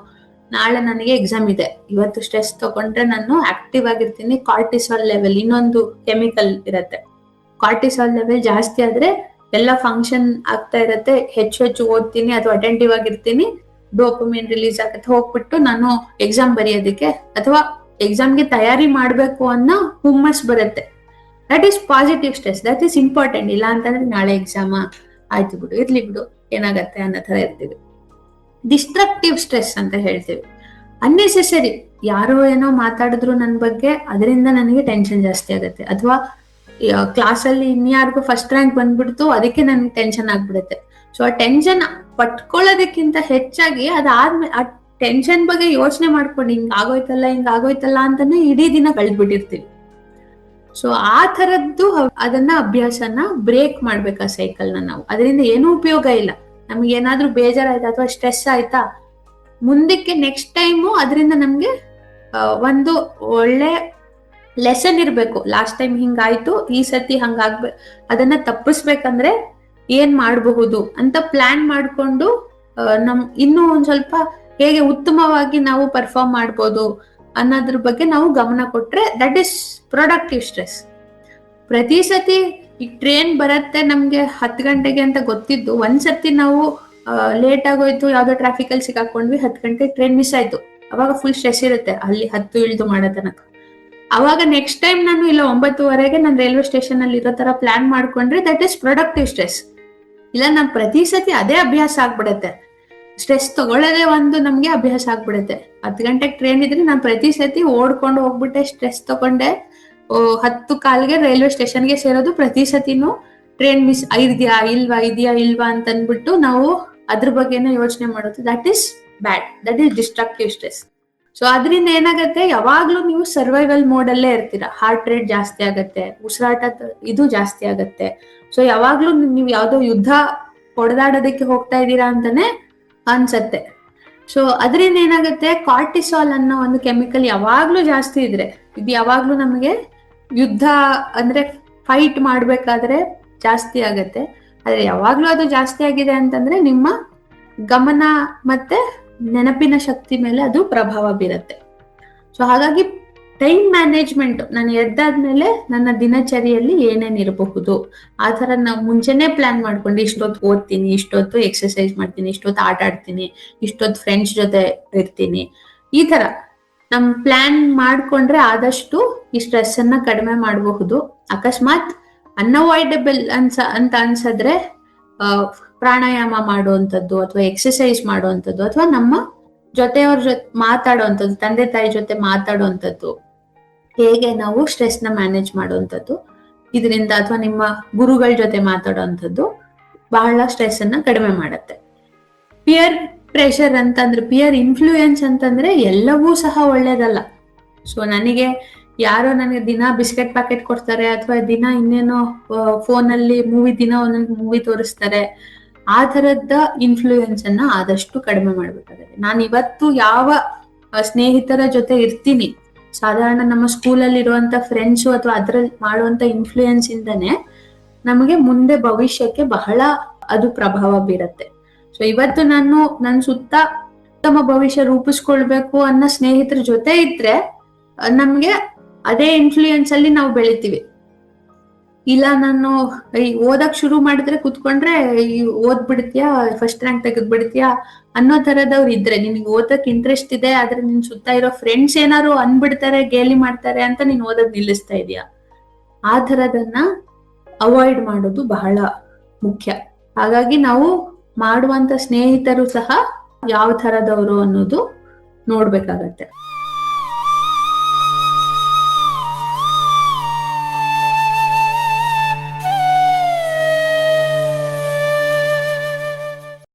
ನಾಳೆ ನನಗೆ ಎಕ್ಸಾಮ್ ಇದೆ, ಇವತ್ತು ಸ್ಟ್ರೆಸ್ ತಗೊಂಡ್ರೆ ನಾನು ಆಕ್ಟಿವ್ ಆಗಿರ್ತೀನಿ. ಕಾರ್ಟಿಸಾಲ್ ಲೆವೆಲ್, ಇನ್ನೊಂದು ಕೆಮಿಕಲ್ ಇರತ್ತೆ, ಕಾರ್ಟಿಸಾಲ್ ಲೆವೆಲ್ ಜಾಸ್ತಿ ಆದ್ರೆ ಎಲ್ಲ ಫಂಕ್ಷನ್ ಆಗ್ತಾ ಇರತ್ತೆ, ಹೆಚ್ಚು ಓದ್ತೀನಿ ಅಥವಾ ಅಟೆಂಟಿವ್ ಆಗಿರ್ತೀನಿ, ಡೋಪಮಿನ್ ರಿಲೀಸ್ ಆಗತ್ತೆ, ಹೋಗ್ಬಿಟ್ಟು ನಾನು ಎಕ್ಸಾಮ್ ಬರೆಯೋದಕ್ಕೆ ಅಥವಾ ಎಕ್ಸಾಮ್ಗೆ ತಯಾರಿ ಮಾಡ್ಬೇಕು ಅನ್ನೋ ಹುಮ್ಮಸ್ ಬರುತ್ತೆ. That is positive stress, that is important. ಇಲ್ಲ ಅಂತಂದ್ರೆ ನಾಳೆ ಎಕ್ಸಾಮ, ಆಯ್ತು ಬಿಡು, ಇರ್ಲಿ ಬಿಡು, ಏನಾಗತ್ತೆ ಅನ್ನೋ ತರ ಇರ್ತೀವಿ. ಡಿಸ್ಟ್ರಕ್ಟಿವ್ ಸ್ಟ್ರೆಸ್ ಅಂತ ಹೇಳ್ತೀವಿ. ಅನ್ನೆಸೆಸರಿ, ಯಾರೋ ಏನೋ ಮಾತಾಡಿದ್ರು ನನ್ನ ಬಗ್ಗೆ, ಅದರಿಂದ ನನಗೆ ಟೆನ್ಷನ್ ಜಾಸ್ತಿ ಆಗುತ್ತೆ. ಅಥವಾ ಕ್ಲಾಸಲ್ಲಿ ಇನ್ಯಾರಿಗೂ ಫಸ್ಟ್ ರ್ಯಾಂಕ್ ಬಂದ್ಬಿಡ್ತು, ಅದಕ್ಕೆ ನನ್ಗೆ ಟೆನ್ಷನ್ ಆಗ್ಬಿಡುತ್ತೆ. ಸೊ ಆ ಟೆನ್ಷನ್ ಪಟ್ಕೊಳ್ಳೋದಕ್ಕಿಂತ ಹೆಚ್ಚಾಗಿ ಅದಾದ್ಮೇಲೆ ಆ ಟೆನ್ಷನ್ ಬಗ್ಗೆ ಯೋಚನೆ ಮಾಡ್ಕೊಂಡು ಹಿಂಗ್ ಆಗೋಯ್ತಲ್ಲ ಅಂತಾನೆ ಇಡೀ ದಿನ ಕಳೆದ್ಬಿಟ್ಟಿರ್ತೀವಿ. ಸೊ ಆ ತರದ್ದು ಅದನ್ನ ಅಭ್ಯಾಸನ ಬ್ರೇಕ್ ಮಾಡ್ಬೇಕು ಆ ಸೈಕಲ್ನ ನಾವು. ಅದರಿಂದ ಏನೂ ಉಪಯೋಗ ಇಲ್ಲ. ನಮ್ಗೆ ಏನಾದ್ರೂ ಬೇಜಾರಾಯ್ತಾ ಅಥವಾ ಸ್ಟ್ರೆಸ್ ಆಯ್ತಾ, ಮುಂದಕ್ಕೆ ನೆಕ್ಸ್ಟ್ ಟೈಮು ಅದರಿಂದ ನಮ್ಗೆ ಒಂದು ಒಳ್ಳೆ ಲೆಸನ್ ಇರ್ಬೇಕು. ಲಾಸ್ಟ್ ಟೈಮ್ ಹಿಂಗಾಯ್ತು, ಈ ಸತಿ ಹಂಗಾಗ್ಬೇಕು, ಅದನ್ನ ತಪ್ಪಿಸ್ಬೇಕಂದ್ರೆ ಏನ್ ಮಾಡಬಹುದು ಅಂತ ಪ್ಲಾನ್ ಮಾಡ್ಕೊಂಡು ಇನ್ನೂ ಒಂದ್ ಸ್ವಲ್ಪ ಹೇಗೆ ಉತ್ತಮವಾಗಿ ನಾವು ಪರ್ಫಾರ್ಮ್ ಮಾಡ್ಬೋದು ಅನ್ನೋದ್ರ ಬಗ್ಗೆ ನಾವು ಗಮನ ಕೊಟ್ರೆ ದಟ್ ಈಸ್ ಪ್ರೊಡಕ್ಟಿವ್ ಸ್ಟ್ರೆಸ್. ಪ್ರತಿ ಸತಿ ಈ ಟ್ರೈನ್ ಬರತ್ತೆ ನಮ್ಗೆ 10 ಗಂಟೆಗೆ ಅಂತ ಗೊತ್ತಿದ್ದು, ಒಂದ್ಸತಿ ನಾವು ಲೇಟ್ ಆಗೋಯ್ತು, ಯಾವ್ದೋ ಟ್ರಾಫಿಕ್ ಅಲ್ಲಿ ಸಿಕ್ಕಾಕೊಂಡ್ವಿ, 10 ಗಂಟೆಗೆ ಟ್ರೈನ್ ಮಿಸ್ ಆಯ್ತು, ಅವಾಗ ಫುಲ್ ಸ್ಟ್ರೆಸ್ ಇರುತ್ತೆ ಅಲ್ಲಿ 10 ಇಳಿದು ಮಾಡೋ ತನಕ. ಅವಾಗ ನೆಕ್ಸ್ಟ್ ಟೈಮ್ ನಾನು ಇಲ್ಲ 9:30ಗೆ ನಾನು ರೈಲ್ವೆ ಸ್ಟೇಷನ್ ಅಲ್ಲಿ ಇರೋ ತರ ಪ್ಲಾನ್ ಮಾಡ್ಕೊಂಡ್ರೆ ದಟ್ ಈಸ್ ಪ್ರೊಡಕ್ಟಿವ್ ಸ್ಟ್ರೆಸ್. ಇಲ್ಲ ನಮ್ ಪ್ರತಿ ಸತಿ ಅದೇ ಅಭ್ಯಾಸ ಆಗ್ಬಿಡತ್ತೆ, ಸ್ಟ್ರೆಸ್ ತಗೊಳ್ಳೋದೇ ಒಂದು ನಮ್ಗೆ ಅಭ್ಯಾಸ ಆಗ್ಬಿಡುತ್ತೆ. 10 ಗಂಟೆಗೆ ಟ್ರೈನ್ ಇದ್ರೆ ನಾನು ಪ್ರತಿ ಸತಿ ಓಡ್ಕೊಂಡು ಹೋಗ್ಬಿಟ್ಟೆ ಸ್ಟ್ರೆಸ್ ತಗೊಂಡೆ 10:15ಗೆ ರೈಲ್ವೆ ಸ್ಟೇಷನ್ಗೆ ಸೇರೋದು. ಪ್ರತಿ ಸತಿನೂ ಟ್ರೈನ್ ಮಿಸ್ ಇದೆಯಾ ಇಲ್ವಾ ಅಂತ ಅಂದ್ಬಿಟ್ಟು ನಾವು ಅದ್ರ ಬಗ್ಗೆನೇ ಯೋಚನೆ ಮಾಡೋದು. That is bad, that is destructive stress. So ಅದರಿಂದ ಏನಾಗತ್ತೆ, ಯಾವಾಗ್ಲೂ ನೀವು ಸರ್ವೈವಲ್ ಮೋಡ್ ಅಲ್ಲೇ ಇರ್ತೀರಾ. ಹಾರ್ಟ್ ರೇಟ್ ಜಾಸ್ತಿ ಆಗತ್ತೆ, ಉಸಿರಾಟ ಇದು ಜಾಸ್ತಿ ಆಗತ್ತೆ. ಸೊ ಯಾವಾಗ್ಲೂ ನೀವು ಯಾವ್ದೋ ಯುದ್ಧ ಹೊಡೆದಾಡೋದಕ್ಕೆ ಹೋಗ್ತಾ ಇದ್ದೀರಾ ಅಂತಾನೆ ಅನ್ಸತ್ತೆ. ಸೊ ಅದರಿಂದ ಏನಾಗುತ್ತೆ, ಕಾರ್ಟಿಸಾಲ್ ಅನ್ನೋ ಒಂದು ಕೆಮಿಕಲ್ ಯಾವಾಗ್ಲೂ ಜಾಸ್ತಿ ಇದ್ರೆ, ಇದು ಯಾವಾಗ್ಲೂ ನಮಗೆ ಯುದ್ಧ ಅಂದ್ರೆ ಫೈಟ್ ಮಾಡ್ಬೇಕಾದ್ರೆ ಜಾಸ್ತಿ ಆಗತ್ತೆ. ಆದ್ರೆ ಯಾವಾಗ್ಲೂ ಅದು ಜಾಸ್ತಿ ಆಗಿದೆ ಅಂತಂದ್ರೆ ನಿಮ್ಮ ಗಮನ ಮತ್ತೆ ನೆನಪಿನ ಶಕ್ತಿ ಮೇಲೆ ಅದು ಪ್ರಭಾವ ಬೀರತ್ತೆ. ಸೊ ಹಾಗಾಗಿ ಟೈಮ್ ಮ್ಯಾನೇಜ್ಮೆಂಟ್, ನಾನು ಎದ್ದಾದ್ಮೇಲೆ ನನ್ನ ದಿನಚರಿಯಲ್ಲಿ ಏನೇನ್ ಇರಬಹುದು ಆ ತರ ನಾವು ಮುಂಚೆನೆ ಪ್ಲಾನ್ ಮಾಡ್ಕೊಂಡು, ಇಷ್ಟೊತ್ತು ಓದ್ತೀನಿ, ಇಷ್ಟೊತ್ತು ಎಕ್ಸರ್ಸೈಸ್ ಮಾಡ್ತೀನಿ, ಇಷ್ಟೊತ್ತು ಆಟ ಆಡ್ತೀನಿ, ಇಷ್ಟೊತ್ತು ಫ್ರೆಂಡ್ಸ್ ಜೊತೆ ಇರ್ತೀನಿ, ಈ ತರ ನಮ್ ಪ್ಲಾನ್ ಮಾಡ್ಕೊಂಡ್ರೆ ಆದಷ್ಟು ಈ ಸ್ಟ್ರೆಸ್ ಅನ್ನ ಕಡಿಮೆ ಮಾಡಬಹುದು. ಅಕಸ್ಮಾತ್ ಅನ್ಅವಾಯ್ಡಬಲ್ ಅಂತ ಅನ್ಸದ್ರೆ ಪ್ರಾಣಾಯಾಮ ಮಾಡುವಂಥದ್ದು ಅಥವಾ ಎಕ್ಸರ್ಸೈಸ್ ಮಾಡುವಂಥದ್ದು ಅಥವಾ ನಮ್ಮ ಜೊತೆಯವ್ರ ಜೊತೆ ಮಾತಾಡುವಂಥದ್ದು, ತಂದೆ ತಾಯಿ ಜೊತೆ ಮಾತಾಡುವಂಥದ್ದು, ಹೇಗೆ ನಾವು ಸ್ಟ್ರೆಸ್ ನ ಮ್ಯಾನೇಜ್ ಮಾಡುವಂಥದ್ದು, ಇದರಿಂದ ಅಥವಾ ನಿಮ್ಮ ಗುರುಗಳ ಜೊತೆ ಮಾತಾಡುವಂಥದ್ದು ಬಹಳ ಸ್ಟ್ರೆಸ್ ಅನ್ನ ಕಡಿಮೆ ಮಾಡುತ್ತೆ. ಪಿಯರ್ ಪ್ರೆಷರ್ ಅಂತಂದ್ರೆ, ಪಿಯರ್ ಇನ್ಫ್ಲೂಯೆನ್ಸ್ ಅಂತಂದ್ರೆ ಎಲ್ಲವೂ ಸಹ ಒಳ್ಳೇದಲ್ಲ. ಸೊ ಯಾರೋ ನನಗೆ ದಿನ ಬಿಸ್ಕೆಟ್ ಪ್ಯಾಕೆಟ್ ಕೊಡ್ತಾರೆ ಅಥವಾ ದಿನ ಇನ್ನೇನೋ ಫೋನಲ್ಲಿ ದಿನ ಒಂದೊಂದು ಮೂವಿ ತೋರಿಸ್ತಾರೆ, ಆ ತರದ ಇನ್ಫ್ಲೂಯೆನ್ಸ್ ಅನ್ನ ಆದಷ್ಟು ಕಡಿಮೆ ಮಾಡ್ಬೇಕಾಗುತ್ತೆ. ನಾನು ಇವತ್ತು ಯಾವ ಸ್ನೇಹಿತರ ಜೊತೆ ಇರ್ತೀನಿ, ಸಾಧಾರಣ ನಮ್ಮ ಸ್ಕೂಲಲ್ಲಿ ಇರುವಂತ ಫ್ರೆಂಡ್ಸು ಅಥವಾ ಅದ್ರಲ್ಲಿ ಮಾಡುವಂತ ಇನ್ಫ್ಲೂಯೆನ್ಸ್ ಇಂದನೇ ನಮಗೆ ಮುಂದೆ ಭವಿಷ್ಯಕ್ಕೆ ಬಹಳ ಅದು ಪ್ರಭಾವ ಬೀರತ್ತೆ. ಸೊ ಇವತ್ತು ನಾನು ನನ್ನ ಸುತ್ತ ಉತ್ತಮ ಭವಿಷ್ಯ ರೂಪಿಸ್ಕೊಳ್ಬೇಕು ಅನ್ನೋ ಸ್ನೇಹಿತರ ಜೊತೆ ಇದ್ರೆ ನಮ್ಗೆ ಅದೇ ಇನ್ಫ್ಲೂಯೆನ್ಸ್ ಅಲ್ಲಿ ನಾವು ಬೆಳಿತೀವಿ. ಇಲ್ಲ ನಾನು ಈ ಓದಕ್ ಶುರು ಮಾಡಿದ್ರೆ ಕುತ್ಕೊಂಡ್ರೆ ಈ ಓದ್ಬಿಡ್ತೀಯಾ, ಫಸ್ಟ್ ರ್ಯಾಂಕ್ ತೆಗೆದ್ ಬಿಡ್ತೀಯಾ ಅನ್ನೋ ತರದವ್ರು ಇದ್ರೆ, ನಿನ್ಗೆ ಓದಕ್ ಇಂಟ್ರೆಸ್ಟ್ ಇದೆ ಆದ್ರೆ ನಿನ್ ಸುತ್ತ ಇರೋ ಫ್ರೆಂಡ್ಸ್ ಏನಾರು ಅನ್ಬಿಡ್ತಾರೆ, ಗೇಲಿ ಮಾಡ್ತಾರೆ ಅಂತ ನೀನ್ ಓದಕ್ ನಿಲ್ಲಿಸ್ತಾ ಇದೀಯ. ಆ ತರದನ್ನ ಅವಾಯ್ಡ್ ಮಾಡೋದು ಬಹಳ ಮುಖ್ಯ. ಹಾಗಾಗಿ ನಾವು ಮಾಡುವಂತ ಸ್ನೇಹಿತರು ಸಹ ಯಾವ ತರದವರು ಅನ್ನೋದು ನೋಡ್ಬೇಕಾಗತ್ತೆ.